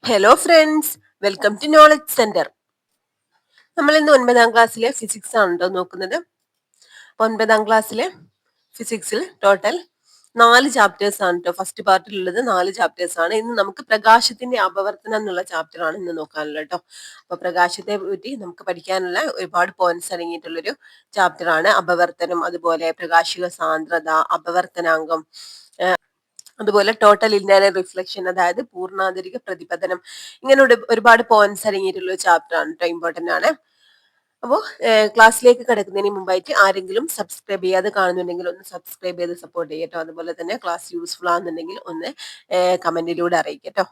Hello friends, welcome to knowledge centre. നമ്മൾ ഇന്ന് 9ാം ക്ലാസ്സിലെ ഫിസിക്സ് ആണ് കേട്ടോ നോക്കുന്നത്. 9ാം ക്ലാസ്സിലെ ഫിസിക്സിൽ ടോട്ടൽ 4 ചാപ്റ്റേഴ്സ് ആണ് കേട്ടോ. ഫസ്റ്റ് പാർട്ടിലുള്ളത് 4 ചാപ്റ്റേഴ്സ് ആണ്. ഇന്ന് നമുക്ക് പ്രകാശത്തിന്റെ അപവർത്തനം എന്നുള്ള ചാപ്റ്റർ ആണ് ഇന്ന് നോക്കാനുള്ളത് കേട്ടോ. അപ്പൊ പ്രകാശത്തെ പറ്റി നമുക്ക് പഠിക്കാനുള്ള ഒരുപാട് പോയിന്റ്സ് അടങ്ങിയിട്ടുള്ളൊരു ചാപ്റ്റർ ആണ്. അപവർത്തനം, അതുപോലെ പ്രകാശിക സാന്ദ്രത, അപവർത്തനാങ്കം, അതുപോലെ ടോട്ടൽ ഇന്റേണൽ റിഫ്ലക്ഷൻ, അതായത് പൂർണ്ണാന്തരിക പ്രതിപതനം, ഇങ്ങനെ ഒരുപാട് പോയിന്റ്സ് അടങ്ങിയിട്ടുള്ള ഒരു ചാപ്റ്റർ ആണ് കേട്ടോ. ഇമ്പോർട്ടന്റ് ആണ്. അപ്പോൾ ക്ലാസ്സിലേക്ക് കിടക്കുന്നതിന് മുമ്പായിട്ട് ആരെങ്കിലും സബ്സ്ക്രൈബ് ചെയ്യാതെ കാണുന്നുണ്ടെങ്കിൽ ഒന്ന് സബ്സ്ക്രൈബ് ചെയ്ത് സപ്പോർട്ട് ചെയ്യട്ടോ. അതുപോലെ തന്നെ ക്ലാസ് യൂസ്ഫുൾ ആണെന്നുണ്ടെങ്കിൽ ഒന്ന് കമന്റിലൂടെ അറിയിക്കട്ടോ.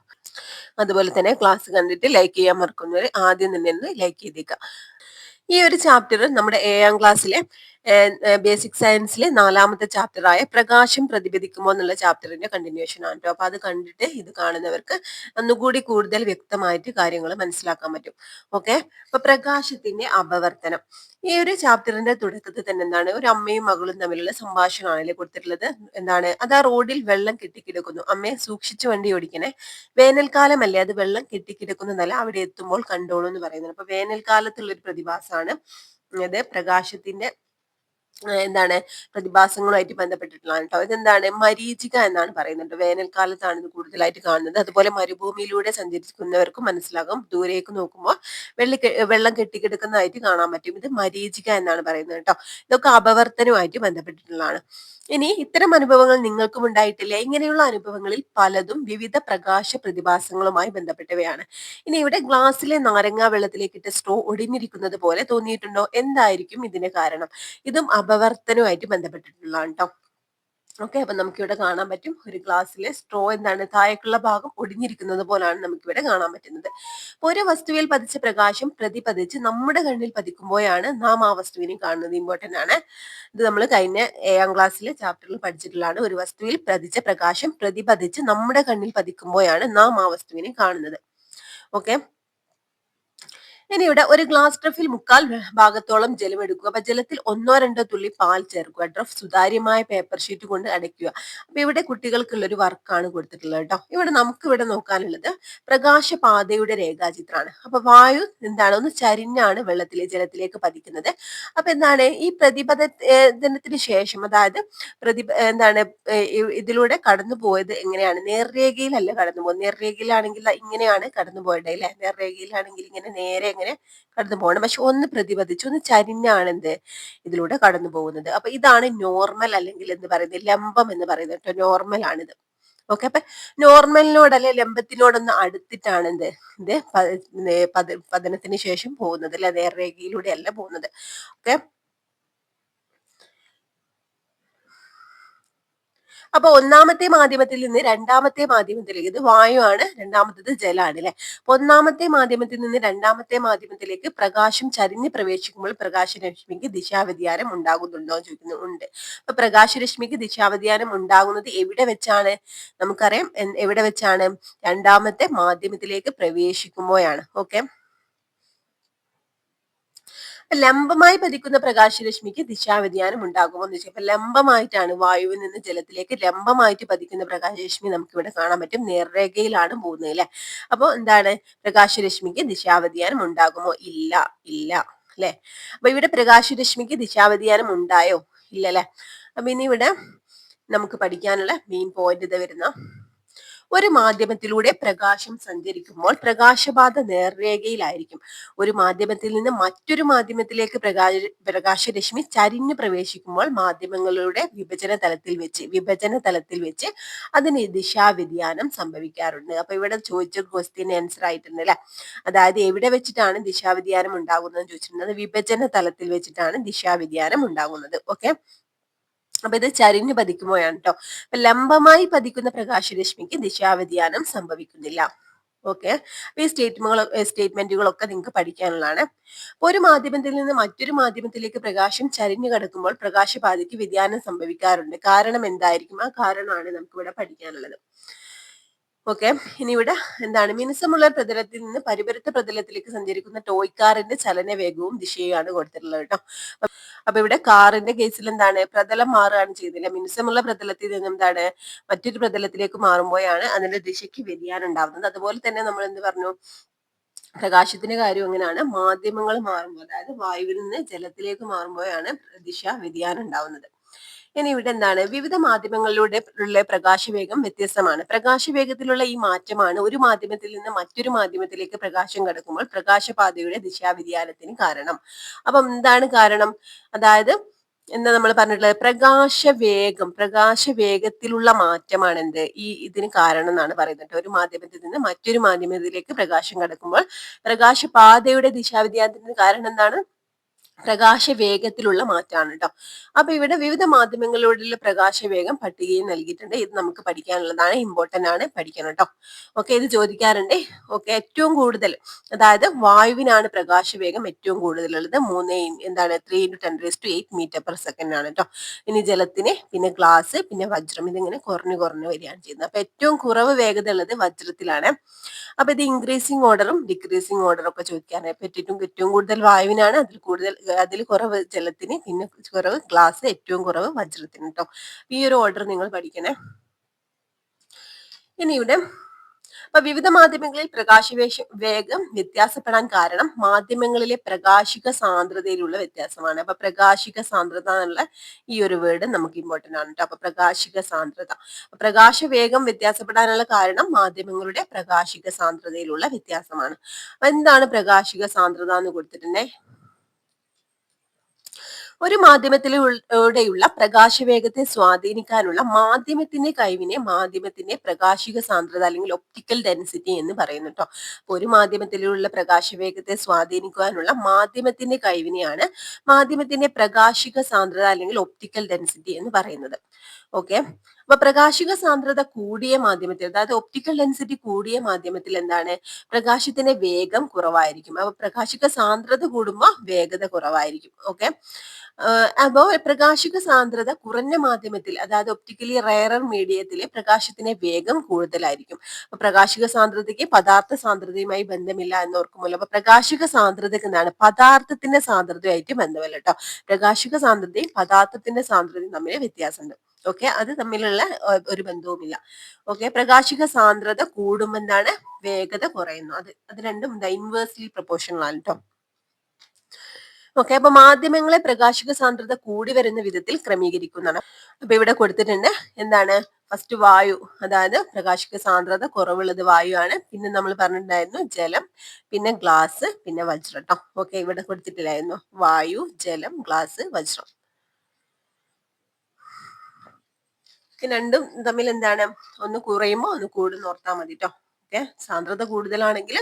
അതുപോലെ തന്നെ ക്ലാസ് കണ്ടിട്ട് ലൈക്ക് ചെയ്യാൻ മറക്കുന്നവർ ആദ്യം തന്നെ ഒന്ന് ലൈക്ക് ചെയ്തേക്കാം. ഈ ഒരു ചാപ്റ്റർ നമ്മുടെ 7ാം ക്ലാസ്സിലെ ബേസിക് സയൻസിലെ 4ാമത്തെ ചാപ്റ്ററായ പ്രകാശം പ്രതിപദിക്കുമോ എന്നുള്ള ചാപ്റ്ററിന്റെ കണ്ടിന്യൂഷൻ ആണ് കേട്ടോ. അപ്പൊ അത് കണ്ടിട്ട് ഇത് കാണുന്നവർക്ക് ഒന്നുകൂടി കൂടുതൽ വ്യക്തമായിട്ട് കാര്യങ്ങൾ മനസ്സിലാക്കാൻ പറ്റും. ഓക്കെ, അപ്പൊ പ്രകാശത്തിന്റെ അപവർത്തനം. ഈ ഒരു ചാപ്റ്ററിന്റെ തുടക്കത്തിൽ തന്നെ എന്താണ്, ഒരു അമ്മയും മകളും തമ്മിലുള്ള സംഭാഷണമാണല്ലേ കൊടുത്തിട്ടുള്ളത്. എന്താണ് അത്, ആ റോഡിൽ വെള്ളം കെട്ടിക്കിടക്കുന്നു, അമ്മയെ സൂക്ഷിച്ചു വണ്ടി ഓടിക്കണേ, വേനൽക്കാലമല്ലേ, അത് വെള്ളം കെട്ടിക്കിടക്കുന്നതല്ല, അവിടെ എത്തുമ്പോൾ കണ്ടോളൂ എന്ന് പറയുന്നത്. അപ്പൊ വേനൽക്കാലത്തുള്ള ഒരു പ്രതിഭാസമാണ് അത്. പ്രകാശത്തിന്റെ എന്താണ് പ്രതിഭാസങ്ങളുമായിട്ട് ബന്ധപ്പെട്ടിട്ടുള്ളതാണ് കേട്ടോ. ഇതെന്താണ്, മരീചിക എന്നാണ് പറയുന്നത്. വേനൽക്കാലത്താണ് ഇത് കൂടുതലായിട്ട് കാണുന്നത്. അതുപോലെ മരുഭൂമിയിലൂടെ സഞ്ചരിക്കുന്നവർക്കും മനസ്സിലാകും, ദൂരേക്ക് നോക്കുമ്പോൾ വെള്ളം കെട്ടിക്കിടക്കുന്നതായിട്ട് കാണാൻ പറ്റും. ഇത് മരീചിക എന്നാണ് പറയുന്നത് കേട്ടോ. ഇതൊക്കെ അപവർത്തനവുമായിട്ട് ബന്ധപ്പെട്ടിട്ടുള്ളതാണ്. ഇനി ഇത്തരം അനുഭവങ്ങൾ നിങ്ങൾക്കും ഉണ്ടായിട്ടില്ലേ? ഇങ്ങനെയുള്ള അനുഭവങ്ങളിൽ പലതും വിവിധ പ്രകാശ പ്രതിഭാസങ്ങളുമായി ബന്ധപ്പെട്ടവയാണ്. ഇനി ഇവിടെ ഗ്ലാസ്സിലെ നാരങ്ങാ വെള്ളത്തിലേക്കിട്ട സ്ട്രോ ഒടിഞ്ഞിരിക്കുന്നത് പോലെ തോന്നിയിട്ടുണ്ടോ? എന്തായിരിക്കും ഇതിന് കാരണം? ഇതും അപവർത്തനവുമായിട്ട് ബന്ധപ്പെട്ടിട്ടുള്ളതാണ് കേട്ടോ. ഓക്കെ, അപ്പൊ നമുക്കിവിടെ കാണാൻ പറ്റും ഒരു ഗ്ലാസ്സിലെ സ്ട്രോ എന്താണ്, താഴേക്കുള്ള ഭാഗം ഒടിഞ്ഞിരിക്കുന്നത് പോലാണ് നമുക്കിവിടെ കാണാൻ പറ്റുന്നത്. ഒരു വസ്തുവിൽ പതിച്ച പ്രകാശം പ്രതിപതിച്ച് നമ്മുടെ കണ്ണിൽ പതിക്കുമ്പോഴാണ് നാം ആ വസ്തുവിനെ കാണുന്നത്. ഇമ്പോർട്ടന്റ് ആണ്. ഇത് നമ്മൾ കഴിഞ്ഞ 7ാം ക്ലാസ്സിലെ ചാപ്റ്ററിൽ പഠിച്ചിട്ടുള്ളതാണ്. ഒരു വസ്തുവിൽ പതിച്ച പ്രകാശം പ്രതിപതിച്ച് നമ്മുടെ കണ്ണിൽ പതിക്കുമ്പോഴാണ് നാം ആ വസ്തുവിനെ കാണുന്നത്. ഓക്കെ, ഇനി ഇവിടെ ഒരു ഗ്ലാസ് ഡ്രഫിൽ 1/4 ഭാഗത്തോളം ജലം എടുക്കുക. അപ്പൊ ജലത്തിൽ 1-2 തുള്ളി പാൽ ചേർക്കുക. ഡ്രഫ് സുതാര്യമായ പേപ്പർ ഷീറ്റ് കൊണ്ട് അടയ്ക്കുക. അപ്പൊ ഇവിടെ കുട്ടികൾക്കുള്ള ഒരു വർക്കാണ് കൊടുത്തിട്ടുള്ളത് കേട്ടോ. ഇവിടെ നോക്കാനുള്ളത് പ്രകാശപാതയുടെ രേഖാചിത്രമാണ്. അപ്പൊ വായു എന്താണ്, ഒന്ന് ചരിഞ്ഞാണ് ജലത്തിലേക്ക് പതിക്കുന്നത്. അപ്പൊ എന്താണ്, ഈ പ്രതിപതനത്തിന് ശേഷം, അതായത് എന്താണ് ഇതിലൂടെ കടന്നു പോയത് എങ്ങനെയാണ്, നേർരേഖയിലല്ല കടന്നു പോകുന്നത്. നേർരേഖയിലാണെങ്കിൽ ഇങ്ങനെയാണ് കടന്നു പോയത് അല്ലെ, നേർരേഖയിലാണെങ്കിൽ ഇങ്ങനെ നേരെ ഇങ്ങനെ കടന്നു പോകണം. പക്ഷെ ഒന്ന് പ്രതിപദിച്ച് ഒന്ന് ചരിഞ്ഞാണ് എന്ത് ഇതിലൂടെ കടന്നു പോകുന്നത്. അപ്പൊ ഇതാണ് നോർമൽ, അല്ലെങ്കിൽ എന്ന് പറയുന്നത് ലംബം എന്ന് പറയുന്നത് കേട്ടോ. നോർമൽ ആണിത്. ഓക്കെ, അപ്പൊ നോർമലിനോടല്ലെ ലംബത്തിനോടൊന്ന് അടുത്തിട്ടാണ് ഇത് പതനത്തിന് ശേഷം പോകുന്നത് അല്ലെ, നേർരേഖയിലൂടെ അല്ല പോകുന്നത്. ഓക്കെ, അപ്പൊ ഒന്നാമത്തെ മാധ്യമത്തിൽ നിന്ന് രണ്ടാമത്തെ മാധ്യമത്തിലേക്ക്, ഇത് വായുവാണ്, രണ്ടാമത്തേത് ജലാണ് അല്ലെ. അപ്പൊ ഒന്നാമത്തെ മാധ്യമത്തിൽ നിന്ന് രണ്ടാമത്തെ മാധ്യമത്തിലേക്ക് പ്രകാശം ചരിഞ്ഞ് പ്രവേശിക്കുമ്പോൾ പ്രകാശരശ്മിക്ക് ദിശാവ്യതിയാനം ഉണ്ടാകുന്നുണ്ടോ എന്ന് ചോദിക്കുന്നു. ഉണ്ട്. അപ്പൊ പ്രകാശരശ്മിക്ക് ദിശാവ്യതിയാനം ഉണ്ടാകുന്നത് എവിടെ വെച്ചാണ്? നമുക്കറിയാം എവിടെ വെച്ചാണ്, രണ്ടാമത്തെ മാധ്യമത്തിലേക്ക് പ്രവേശിക്കുമ്പോഴാണ്. ഓക്കെ, ലംബമായി പതിക്കുന്ന പ്രകാശരശ്മിക്ക് ദിശാവ്യതിയാനം ഉണ്ടാകുമോ എന്ന് ചോദിച്ചാൽ, അപ്പൊ ലംബമായിട്ടാണ്, വായുവിൽ നിന്ന് ജലത്തിലേക്ക് ലംബമായിട്ട് പതിക്കുന്ന പ്രകാശരശ്മി നമുക്ക് ഇവിടെ കാണാൻ പറ്റും. നേർരേഖയിലാണ് പോകുന്നത് അല്ലെ. അപ്പൊ എന്താണ്, പ്രകാശരശ്മിക്ക് ദിശാവ്യതിയാനം ഉണ്ടാകുമോ? ഇല്ല, ഇല്ല അല്ലെ. അപ്പൊ ഇവിടെ പ്രകാശരശ്മിക്ക് ദിശാവ്യതിയാനം ഉണ്ടായോ? ഇല്ല അല്ലെ. അപ്പൊ ഇനി ഇവിടെ നമുക്ക് പഠിക്കാനുള്ള മെയിൻ പോയിന്റ് ഇത് വരുന്ന, ഒരു മാധ്യമത്തിലൂടെ പ്രകാശം സഞ്ചരിക്കുമ്പോൾ പ്രകാശപാത നേർരേഖയിലായിരിക്കും. ഒരു മാധ്യമത്തിൽ നിന്ന് മറ്റൊരു മാധ്യമത്തിലേക്ക് പ്രകാശരശ്മി ചരിഞ്ഞു പ്രവേശിക്കുമ്പോൾ മാധ്യമങ്ങളുടെ വിഭജന തലത്തിൽ വെച്ച് അതിന് ദിശാവ്യതിയാനം സംഭവിക്കാറുണ്ട്. അപ്പൊ ഇവിടെ ചോദിച്ച ക്വസ്റ്റ്യൻ ആൻസർ ആയിട്ടുണ്ട് അല്ലെ. അതായത് എവിടെ വെച്ചിട്ടാണ് ദിശാവ്യതിയാനം ഉണ്ടാകുന്നത് ചോദിച്ചിട്ടുണ്ട്. വിഭജന തലത്തിൽ വെച്ചിട്ടാണ് ദിശാവ്യതിയാനം ഉണ്ടാകുന്നത്. ഓക്കെ, അപ്പൊ ഇത് ചരിഞ്ഞു പതിക്കുമ്പോഴാണ് കേട്ടോ. അപ്പൊ ലംബമായി പതിക്കുന്ന പ്രകാശരശ്മിക്ക് ദിശാവ്യതിയാനം സംഭവിക്കുന്നില്ല. ഓക്കെ, ഈ സ്റ്റേറ്റ്മെന്റുകളൊക്കെ നിങ്ങൾക്ക് പഠിക്കാനുള്ളതാണ്. ഒരു മാധ്യമത്തിൽ നിന്ന് മറ്റൊരു മാധ്യമത്തിലേക്ക് പ്രകാശം ചരിഞ്ഞു കിടക്കുമ്പോൾ പ്രകാശപാതയ്ക്ക് വ്യതിയാനം സംഭവിക്കാറുണ്ട്. കാരണം എന്തായിരിക്കും? ആ കാരണമാണ് നമുക്ക് ഇവിടെ പഠിക്കാനുള്ളത്. ഓക്കെ. ഇനി ഇവിടെ എന്താണ് മിനുസമുള്ള പ്രതലത്തിൽ നിന്ന് പരിപരുത്ത പ്രതലത്തിലേക്ക് സഞ്ചരിക്കുന്ന ടോയ് കാറിന്റെ ചലന വേഗവും ദിശയുമാണ് കൊടുത്തിട്ടുള്ളത് കേട്ടോ. അപ്പൊ ഇവിടെ കാറിന്റെ കേസിൽ എന്താണ് പ്രതലം മാറുകയാണ് ചെയ്തില്ല. മിനുസമുള്ള പ്രതലത്തിൽ നിന്ന് എന്താണ് മറ്റൊരു പ്രതലത്തിലേക്ക് മാറുമ്പോഴാണ് അതിന്റെ ദിശയ്ക്ക് വ്യതിയാനം ഉണ്ടാവുന്നത്. അതുപോലെ തന്നെ നമ്മൾ എന്ത് പറഞ്ഞു, പ്രകാശത്തിന്റെ കാര്യം എങ്ങനെയാണ്, മാധ്യമങ്ങൾ മാറുമ്പോൾ അതായത് വായുവിൽ നിന്ന് ജലത്തിലേക്ക് മാറുമ്പോഴാണ് ദിശ വ്യതിയാനം ഉണ്ടാവുന്നത്. ഇനി ഇവിടെ എന്താണ് വിവിധ മാധ്യമങ്ങളിലൂടെ ഉള്ള പ്രകാശവേഗം വ്യത്യസ്തമാണ്. പ്രകാശവേഗത്തിലുള്ള ഈ മാറ്റമാണ് ഒരു മാധ്യമത്തിൽ നിന്ന് മറ്റൊരു മാധ്യമത്തിലേക്ക് പ്രകാശം കടക്കുമ്പോൾ പ്രകാശപാതയുടെ ദിശാവ്യതിയാനത്തിന് കാരണം. അപ്പം എന്താണ് കാരണം? അതായത് എന്താ നമ്മൾ പറഞ്ഞിട്ടുള്ളത്, പ്രകാശവേഗത്തിലുള്ള മാറ്റമാണ് ഇതിന് കാരണം എന്നാണ് പറയുന്നത്. ഒരു മാധ്യമത്തിൽ നിന്ന് മറ്റൊരു മാധ്യമത്തിലേക്ക് പ്രകാശം കടക്കുമ്പോൾ പ്രകാശപാതയുടെ ദിശാവ്യതിയാനത്തിന് കാരണം എന്താണ്? പ്രകാശവേഗത്തിലുള്ള മാറ്റമാണ് കേട്ടോ. അപ്പൊ ഇവിടെ വിവിധ മാധ്യമങ്ങളിലൂടെയുള്ള പ്രകാശവേഗം പട്ടികയിൽ നൽകിയിട്ടുണ്ട്. ഇത് നമുക്ക് പഠിക്കാനുള്ളതാണ്, ഇമ്പോർട്ടന്റ് ആണ്, പഠിക്കണം കേട്ടോ. ഓക്കെ, ഇത് ചോദിക്കാറുണ്ട്. ഓക്കെ, ഏറ്റവും കൂടുതൽ അതായത് വായുവിനാണ് പ്രകാശവേഗം ഏറ്റവും കൂടുതലുള്ളത്. 3 × 10⁸ മീറ്റർ/സെക്കൻഡ് ആണ് കേട്ടോ. ഇനി ജലത്തിന്, പിന്നെ ഗ്ലാസ്, പിന്നെ വജ്രം, ഇതിങ്ങനെ കുറഞ്ഞു കുറഞ്ഞു വരികയാണ് ചെയ്യുന്നത്. അപ്പൊ ഏറ്റവും കുറവ് വേഗത ഉള്ളത് വജ്രത്തിലാണ്. അപ്പൊ ഇത് ഇൻക്രീസിങ് ഓർഡറും ഡിക്രീസിങ് ഓർഡറും ഒക്കെ ചോദിക്കാനായി പറ്റിയിട്ടും, ഏറ്റവും കൂടുതൽ വായുവിനാണ്, അതിൽ കുറവ് ജലത്തിന്, പിന്നെ കുറവ് ഗ്ലാസ്, ഏറ്റവും കുറവ് വജ്രത്തിന് കേട്ടോ. ഈ ഒരു ഓർഡർ നിങ്ങൾ പഠിക്കണേ. ഇനി ഇവിടെ അപ്പൊ വിവിധ മാധ്യമങ്ങളിൽ വേഗം വ്യത്യാസപ്പെടാൻ കാരണം മാധ്യമങ്ങളിലെ പ്രകാശിക സാന്ദ്രതയിലുള്ള വ്യത്യാസമാണ്. അപ്പൊ പ്രകാശിക സാന്ദ്രത എന്നുള്ള ഈ ഒരു വേർഡ് നമുക്ക് ഇമ്പോർട്ടന്റ് ആണ് കേട്ടോ. അപ്പൊ പ്രകാശിക സാന്ദ്രത, പ്രകാശ വേഗം വ്യത്യാസപ്പെടാനുള്ള കാരണം മാധ്യമങ്ങളുടെ പ്രകാശിക സാന്ദ്രതയിലുള്ള വ്യത്യാസമാണ്. എന്താണ് പ്രകാശിക സാന്ദ്രത എന്ന് കൊടുത്തിട്ടുണ്ടേ? ഒരു മാധ്യമത്തിലൂടെയുള്ള പ്രകാശവേഗത്തെ സ്വാധീനിക്കാനുള്ള മാധ്യമത്തിന്റെ കഴിവിനെ മാധ്യമത്തിന്റെ പ്രകാശിക സാന്ദ്രത അല്ലെങ്കിൽ ഒപ്റ്റിക്കൽ ഡെൻസിറ്റി എന്ന് പറയുന്നു കേട്ടോ. ഒരു മാധ്യമത്തിലുള്ള പ്രകാശവേഗത്തെ സ്വാധീനിക്കുവാനുള്ള മാധ്യമത്തിന്റെ കഴിവിനെയാണ് മാധ്യമത്തിന്റെ പ്രകാശിക സാന്ദ്രത അല്ലെങ്കിൽ ഒപ്റ്റിക്കൽ ഡെൻസിറ്റി എന്ന് പറയുന്നത്. ഓക്കെ, അപ്പൊ പ്രകാശിക സാന്ദ്രത കൂടിയ മാധ്യമത്തിൽ, അതായത് ഒപ്റ്റിക്കൽ ഡെൻസിറ്റി കൂടിയ മാധ്യമത്തിൽ എന്താണ് പ്രകാശത്തിന്റെ വേഗം കുറവായിരിക്കും. അപ്പൊ പ്രകാശിക സാന്ദ്രത കൂടുമ്പോൾ വേഗത കുറവായിരിക്കും. ഓക്കെ, അപ്പോൾ പ്രകാശിക സാന്ദ്രത കുറഞ്ഞ മാധ്യമത്തിൽ, അതായത് ഒപ്റ്റിക്കലി റയറർ മീഡിയത്തിലെ പ്രകാശത്തിന്റെ വേഗം കൂടുതലായിരിക്കും. അപ്പൊ പ്രകാശിക സാന്ദ്രതയ്ക്ക് പദാർത്ഥ സാന്ദ്രതയുമായി ബന്ധമില്ല എന്ന് ഓർക്കുമല്ലോ. അപ്പൊ പ്രകാശിക സാന്ദ്രതയ്ക്ക് എന്താണ് പദാർത്ഥത്തിന്റെ സാന്ദ്രതയായിട്ട് ബന്ധമല്ല കേട്ടോ. പ്രകാശിക സാന്ദ്രതയും പദാർത്ഥത്തിന്റെ സാന്ദ്രതയും തമ്മിൽ വ്യത്യാസമുണ്ട്. ഓക്കെ, അത് തമ്മിലുള്ള ഒരു ബന്ധവുമില്ല. ഓക്കെ, പ്രകാശിക സാന്ദ്രത കൂടുമ്പോൾ എന്താണ് വേഗത കുറയുന്നു. അത് രണ്ടും ഇൻവേഴ്സ്ലി പ്രൊപ്പോർഷണൽ ആണ് കേട്ടോ. ഓക്കെ, അപ്പൊ മാധ്യമങ്ങളെ പ്രകാശിക സാന്ദ്രത കൂടി വരുന്ന വിധത്തിൽ ക്രമീകരിക്കുന്നതാണ്. അപ്പൊ ഇവിടെ കൊടുത്തിട്ടുണ്ട് എന്താണ്, ഫസ്റ്റ് വായു, അതായത് പ്രകാശിക സാന്ദ്രത കുറവുള്ളത് വായു ആണ്. പിന്നെ നമ്മൾ പറഞ്ഞിട്ടുണ്ടായിരുന്നു ജലം, പിന്നെ ഗ്ലാസ്, പിന്നെ വജ്രം കേട്ടോ. ഓക്കെ, ഇവിടെ കൊടുത്തിട്ടില്ലായിരുന്നു വായു, ജലം, ഗ്ലാസ്, വജ്രം. രണ്ടും തമ്മിൽ എന്താണ്, ഒന്ന് കുറയുമ്പോ ഒന്ന് കൂടുന്ന ഓർത്താൽ മതി കേട്ടോ. ഓക്കെ, സാന്ദ്രത കൂടുതലാണെങ്കിൽ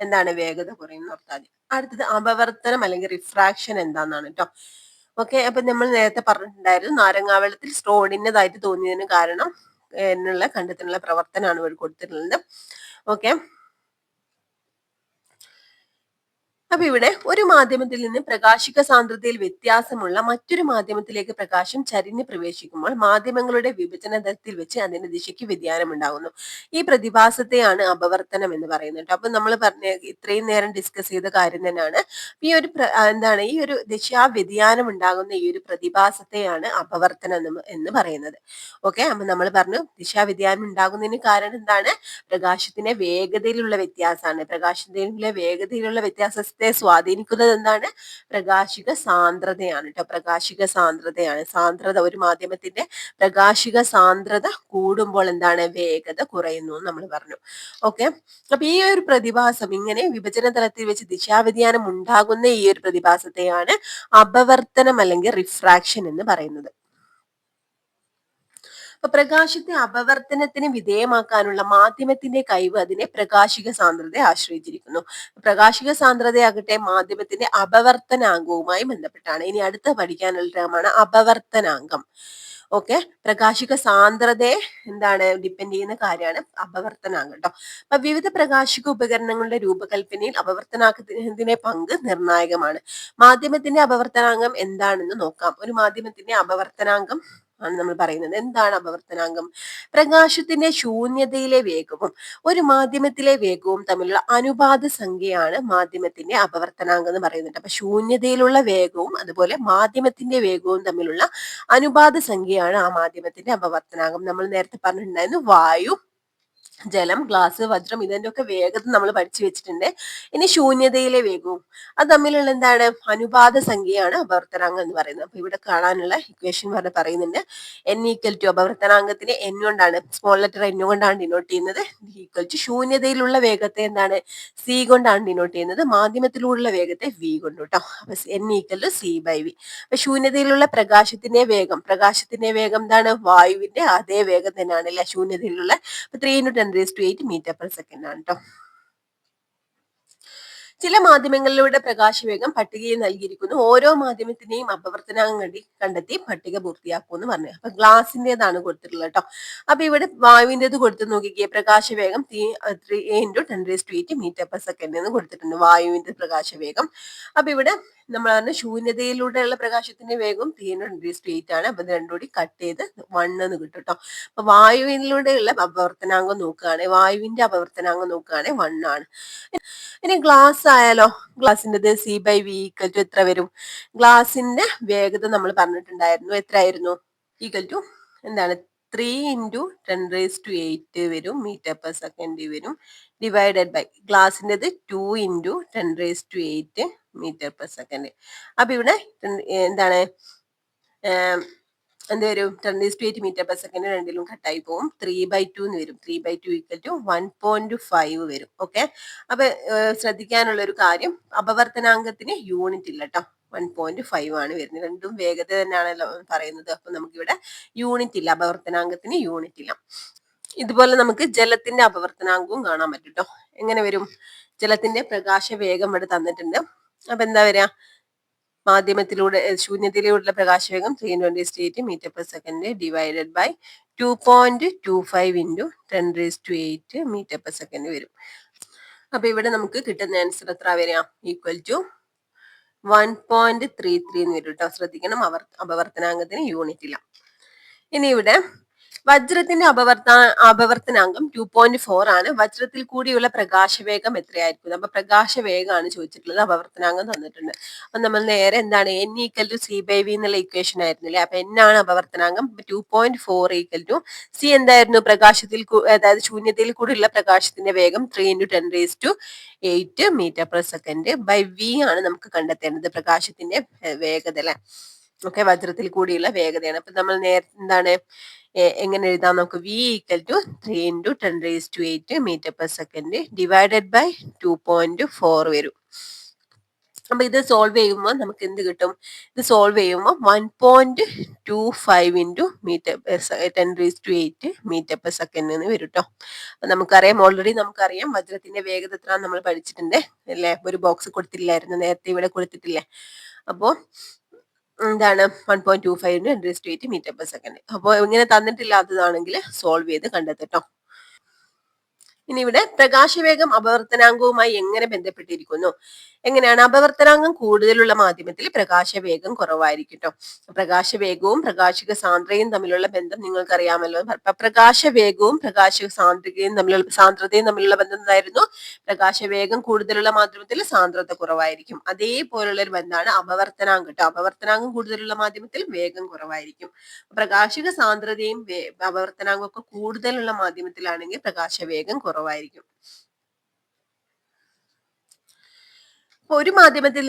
എന്താണ് വേഗത കുറയുന്ന ഓർത്താൽ മതി. അടുത്തത് അപവർത്തനം അല്ലെങ്കിൽ റിഫ്രാക്ഷൻ എന്താണെന്നാണ് കേട്ടോ. ഓക്കെ, അപ്പൊ നമ്മൾ നേരത്തെ പറഞ്ഞിട്ടുണ്ടായിരുന്നു നാരങ്ങാവെള്ളത്തിൽ സ്ട്രോണിൻ്റെതായിട്ട് തോന്നിയതിന് കാരണം എന്നുള്ള കണ്ടെത്താനുള്ള പ്രവർത്തനമാണ് ഇവിടെ കൊടുത്തിട്ടുള്ളത്. ഓക്കെ, അപ്പൊ ഇവിടെ ഒരു മാധ്യമത്തിൽ നിന്ന് പ്രകാശിക സാന്ദ്രതയിൽ വ്യത്യാസമുള്ള മറ്റൊരു മാധ്യമത്തിലേക്ക് പ്രകാശം ചരിഞ്ഞ് പ്രവേശിക്കുമ്പോൾ മാധ്യമങ്ങളുടെ വിഭജനത്തിൽ വെച്ച് അതിന്റെ ദിശയ്ക്ക് വ്യതിയാനം ഉണ്ടാകുന്നു. ഈ പ്രതിഭാസത്തെയാണ് അപവർത്തനം എന്ന് പറയുന്നത്. അപ്പൊ നമ്മൾ ഇത്രയും നേരം ഡിസ്കസ് ചെയ്ത കാര്യം തന്നെയാണ്. ഈ ഒരു ദിശാ വ്യതിയാനം ഉണ്ടാകുന്ന ഈ ഒരു പ്രതിഭാസത്തെയാണ് അപവർത്തനം എന്ന് പറയുന്നത്. ഓക്കെ, അപ്പൊ നമ്മൾ പറഞ്ഞു ദിശാ വ്യതിയാനം ഉണ്ടാകുന്നതിന് കാരണം എന്താണ്, പ്രകാശത്തിന്റെ വേഗതയിലുള്ള വ്യത്യാസമാണ്. പ്രകാശത്തിന്റെ വേഗതയിലുള്ള വ്യത്യാസത്തെ സ്വാധീനിക്കുന്നത് എന്താണ്, പ്രകാശിക സാന്ദ്രതയാണ് കേട്ടോ. പ്രകാശിക സാന്ദ്രതയാണ്. സാന്ദ്രത, ഒരു മാധ്യമത്തിന്റെ പ്രകാശിക സാന്ദ്രത കൂടുമ്പോൾ എന്താണ് വേഗത കുറയുന്നു നമ്മൾ പറഞ്ഞു. ഓക്കെ, അപ്പൊ ഈ ഒരു പ്രതിഭാസം, ഇങ്ങനെ വിഭജന തലത്തിൽ വെച്ച് ദിശാവ്യതിയാനം ഉണ്ടാകുന്ന ഈ ഒരു പ്രതിഭാസത്തെയാണ് അപവർത്തനം അല്ലെങ്കിൽ റിഫ്രാക്ഷൻ എന്ന് പറയുന്നത്. അപ്പൊ പ്രകാശത്തെ അപവർത്തനത്തിന് വിധേയമാക്കാനുള്ള മാധ്യമത്തിന്റെ കഴിവ് അതിനെ പ്രകാശിക സാന്ദ്രതയെ ആശ്രയിച്ചിരിക്കുന്നു. പ്രകാശിക സാന്ദ്രതയാകട്ടെ മാധ്യമത്തിന്റെ അപവർത്തനാങ്കവുമായി ബന്ധപ്പെട്ടാണ്. ഇനി അടുത്ത പഠിക്കാനുള്ള ടേമാണ് അപവർത്തനാങ്കം. ഓക്കെ, പ്രകാശിക സാന്ദ്രതയെ ഡിപ്പെൻഡ് ചെയ്യുന്ന കാര്യമാണ് അപവർത്തനാങ്കം കേട്ടോ. അപ്പൊ വിവിധ പ്രകാശിക ഉപകരണങ്ങളുടെ രൂപകൽപ്പനയിൽ അപവർത്തനാങ്കത്തിന്റെ പങ്ക് നിർണായകമാണ്. മാധ്യമത്തിന്റെ അപവർത്തനാങ്കം എന്താണെന്ന് നോക്കാം. ഒരു മാധ്യമത്തിന്റെ അപവർത്തനാങ്കം ആണ് നമ്മൾ പറയുന്നത്. എന്താണ് അപവർത്തനാങ്കം? പ്രകാശത്തിന്റെ ശൂന്യതയിലെ വേഗവും ഒരു മാധ്യമത്തിലെ വേഗവും തമ്മിലുള്ള അനുപാത സംഖ്യയാണ് മാധ്യമത്തിന്റെ അപവർത്തനാങ്കം എന്ന് പറയുന്നത്. അപ്പൊ ശൂന്യതയിലുള്ള വേഗവും അതുപോലെ മാധ്യമത്തിന്റെ വേഗവും തമ്മിലുള്ള അനുപാത സംഖ്യയാണ് ആ മാധ്യമത്തിന്റെ അപവർത്തനാങ്കം. നമ്മൾ നേരത്തെ പറഞ്ഞിട്ടുണ്ടായിരുന്നു വായു, ജലം, ഗ്ലാസ്, വജ്രം ഇതിന്റെ ഒക്കെ വേഗത നമ്മൾ പഠിച്ചു വെച്ചിട്ടുണ്ട്. ഇനി ശൂന്യതയിലെ വേഗവും അത് തമ്മിലുള്ള എന്താണ് അനുപാത സംഖ്യയാണ് അപവർത്തനാങ്കം എന്ന് പറയുന്നത്. അപ്പൊ ഇവിടെ കാണാനുള്ള ഇക്വേഷൻ പറയുന്നുണ്ട് n ഈക്വൽ ടു അപവർത്തനാങ്കത്തിന് n കൊണ്ടാണ് സ്മോൾ ലെറ്റർ n കൊണ്ടാണ് ഡിനോട്ട് ചെയ്യുന്നത്. ഈക്വൽ ടു ശൂന്യതയിലുള്ള വേഗത്തെ എന്താണ് c കൊണ്ടാണ് ഡിനോട്ട് ചെയ്യുന്നത്. മാധ്യമത്തിലുള്ള വേഗത്തെ v കൊണ്ട് കേട്ടോ. അപ്പൊ n equal to c by v. അപ്പൊ ശൂന്യതയിലുള്ള പ്രകാശത്തിന്റെ വേഗം എന്താണ് വായുവിന്റെ അതേ വേഗം തന്നെയാണ് അല്ലെ ശൂന്യതയിലുള്ള. 3 into 10⁸ മീറ്റർ പെർ സെക്കൻഡ് ആണ് കേട്ടോ. ചില മാധ്യമങ്ങളിലൂടെ പ്രകാശവേഗം പട്ടികയിൽ നൽകിയിരിക്കുന്നു. ഓരോ മാധ്യമത്തിന്റെയും അപവർത്തനാങ്കം കണ്ടെത്തി പട്ടിക പൂർത്തിയാക്കൂ എന്ന് പറഞ്ഞു. അപ്പൊ ഗ്ലാസിന്റേതാണ് കൊടുത്തിട്ടുള്ളത് കേട്ടോ. അപ്പൊ ഇവിടെ വായുവിന്റേത് കൊടുത്ത് നോക്കിക്കേ. പ്രകാശവേഗം 3 into 10⁸ മീറ്റർ പെർ സെക്കൻഡ് എന്ന് കൊടുത്തിട്ടുണ്ട് വായുവിന്റെ പ്രകാശവേഗം. അപ്പൊ ഇവിടെ നമ്മൾ പറഞ്ഞ ശൂന്യതയിലൂടെയുള്ള പ്രകാശത്തിന്റെ വേഗം 3 into 10⁸ ആണ്. അപ്പൊ ഇത് രണ്ടും കൂടി കട്ട് ചെയ്ത് 1 എന്ന് കിട്ടും കേട്ടോ. അപ്പൊ വായുവിലൂടെയുള്ള അപവർത്തനാങ്കം നോക്കുകയാണെങ്കിൽ വായുവിന്റെ അപവർത്തനാങ്കം നോക്കുകയാണെങ്കിൽ 1 ആണ്. ഇനി ഗ്ലാസ് ആയാലോ? ഗ്ലാസിന്റെ c by v equal to എത്ര വരും? ഗ്ലാസിന്റെ വേഗത നമ്മൾ പറഞ്ഞിട്ടുണ്ടായിരുന്നു. എത്രയായിരുന്നു? ഈക്വൽ ടു എന്താണ് 3 into 10⁸ വരും മീറ്റർ പെർ സെക്കൻഡ് വരും. ഡിവൈഡഡ് ബൈ ഗ്ലാസിൻ്റെത് 2 into 10⁸ മീറ്റർ പെർ സെക്കൻഡ്. അപ്പൊ ഇവിടെ എന്താണ് എന്ത് വരും? 10⁸ മീറ്റർ പെർ സെക്കൻഡ് രണ്ടിലും കട്ടായി പോകും. 3/2 എന്ന് വരും. 3/2 ഈക്വൽ ടു 1.5 വരും. ഓക്കെ. അപ്പൊ ശ്രദ്ധിക്കാനുള്ള ഒരു കാര്യം അപവർത്തനാങ്കത്തിന് യൂണിറ്റ് ഇല്ല കേട്ടോ. 1.5 ആണ് വരുന്നത്. രണ്ടും വേഗത തന്നെയാണല്ലോ പറയുന്നത്. അപ്പൊ നമുക്കിവിടെ യൂണിറ്റ് ഇല്ല. അപവർത്തനാങ്കത്തിന് യൂണിറ്റ് ഇല്ല. ഇതുപോലെ നമുക്ക് ജലത്തിന്റെ അപവർത്തനാങ്കവും കാണാൻ പറ്റും കേട്ടോ. എങ്ങനെ വരും? ജലത്തിന്റെ പ്രകാശ വേഗം ഇവിടെ തന്നിട്ടുണ്ട്. അപ്പൊ എന്താ വരിക? മാധ്യമത്തിലൂടെ ശൂന്യതയിലൂടെയുള്ള പ്രകാശവേഗം 320 metre per second divided by 2.25 into 10⁸ metre per second വരും. അപ്പൊ ഇവിടെ നമുക്ക് കിട്ടുന്ന ആൻസർ എത്ര വരിക? ഈക്വൽ ടു 1.33 എന്ന് വരും കേട്ടോ. ശ്രദ്ധിക്കണം, അപവർത്തനാങ്കത്തിന് യൂണിറ്റ് ഇല്ല. ഇനി ഇവിടെ വജ്രത്തിന്റെ അപവർത്തനാങ്കം 2.4 ആണ്. വജ്രത്തിൽ കൂടിയുള്ള പ്രകാശവേഗം എത്രയായിരിക്കും? അപ്പൊ പ്രകാശവേഗമാണ് ചോദിച്ചിട്ടുള്ളത്. അപവർത്തനാങ്കം തന്നിട്ടുണ്ട്. അപ്പൊ നമ്മൾ നേരെ എന്താണ് n equal to c by v എന്നുള്ള ഇക്വേഷൻ ആയിരുന്നില്ലേ? അപ്പൊ n ആണ് അപവർത്തനാങ്കം. 2.4 ഈക്വൽ ടു c എന്തായിരുന്നു? പ്രകാശത്തിൽ അതായത് ശൂന്യതയിൽ കൂടിയുള്ള പ്രകാശത്തിന്റെ വേഗം 3 into 10⁸ metre per second by v ആണ് നമുക്ക് കണ്ടെത്തേണ്ടത് പ്രകാശത്തിന്റെ വേഗത അല്ലെ. ഓക്കെ, വജ്രത്തിൽ കൂടിയുള്ള വേഗതയാണ്. അപ്പൊ നമ്മൾ നേരത്തെ എന്താണ് എങ്ങനെ എഴുതാം? നമുക്ക് v equal to 3 into 10⁸ metre per second divided by 2.4 വരും. അപ്പൊ ഇത് സോൾവ് ചെയ്യുമ്പോൾ നമുക്ക് എന്ത് കിട്ടും? ഇത് സോൾവ് ചെയ്യുമ്പോൾ 1.25 into 10⁸ മീറ്റർ പെർ സെക്കൻഡ് എന്ന് വരും കേട്ടോ. അപ്പൊ നമുക്കറിയാം, ഓൾറെഡി നമുക്കറിയാം വജ്രത്തിന്റെ വേഗത എത്ര നമ്മൾ പഠിച്ചിട്ടുണ്ട് അല്ലെ. ഒരു ബോക്സ് കൊടുത്തില്ലായിരുന്നു നേരത്തെ, ഇവിടെ കൊടുത്തിട്ടില്ലേ? അപ്പോ എന്താണ് 1.25 into 10⁸ മീറ്റർ പെർ സെക്കൻഡ്. അപ്പോൾ ഇങ്ങനെ തന്നിട്ടില്ലാത്തതാണെങ്കിൽ സോൾവ് ചെയ്ത് കണ്ടെത്തട്ടോ. ഇനി ഇവിടെ പ്രകാശവേഗം അപവർത്തനാങ്കവുമായി എങ്ങനെ ബന്ധപ്പെട്ടിരിക്കുന്നു? എങ്ങനെയാണ്? അപവർത്തനാങ്കം കൂടുതലുള്ള മാധ്യമത്തിൽ പ്രകാശവേഗം കുറവായിരിക്കും കേട്ടോ. പ്രകാശവേഗവും പ്രകാശിക സാന്ദ്രതയും തമ്മിലുള്ള ബന്ധം നിങ്ങൾക്ക് അറിയാമല്ലോ. പ്രകാശവേഗവും പ്രകാശിക സാന്ദ്രതയും തമ്മിലുള്ള ബന്ധം എന്തായിരുന്നു? പ്രകാശവേഗം കൂടുതലുള്ള മാധ്യമത്തിൽ സാന്ദ്രത കുറവായിരിക്കും. അതേപോലുള്ള ഒരു ബന്ധമാണ് അപവർത്തനാങ്കം കേട്ടോ. അപവർത്തനാങ്കം കൂടുതലുള്ള മാധ്യമത്തിൽ വേഗം കുറവായിരിക്കും. പ്രകാശിക സാന്ദ്രതയും അപവർത്തനാങ്കം ഒക്കെ കൂടുതലുള്ള മാധ്യമത്തിലാണെങ്കിൽ പ്രകാശവേഗം കുറവായിരിക്കും. ഒരു മാധ്യമത്തിൽ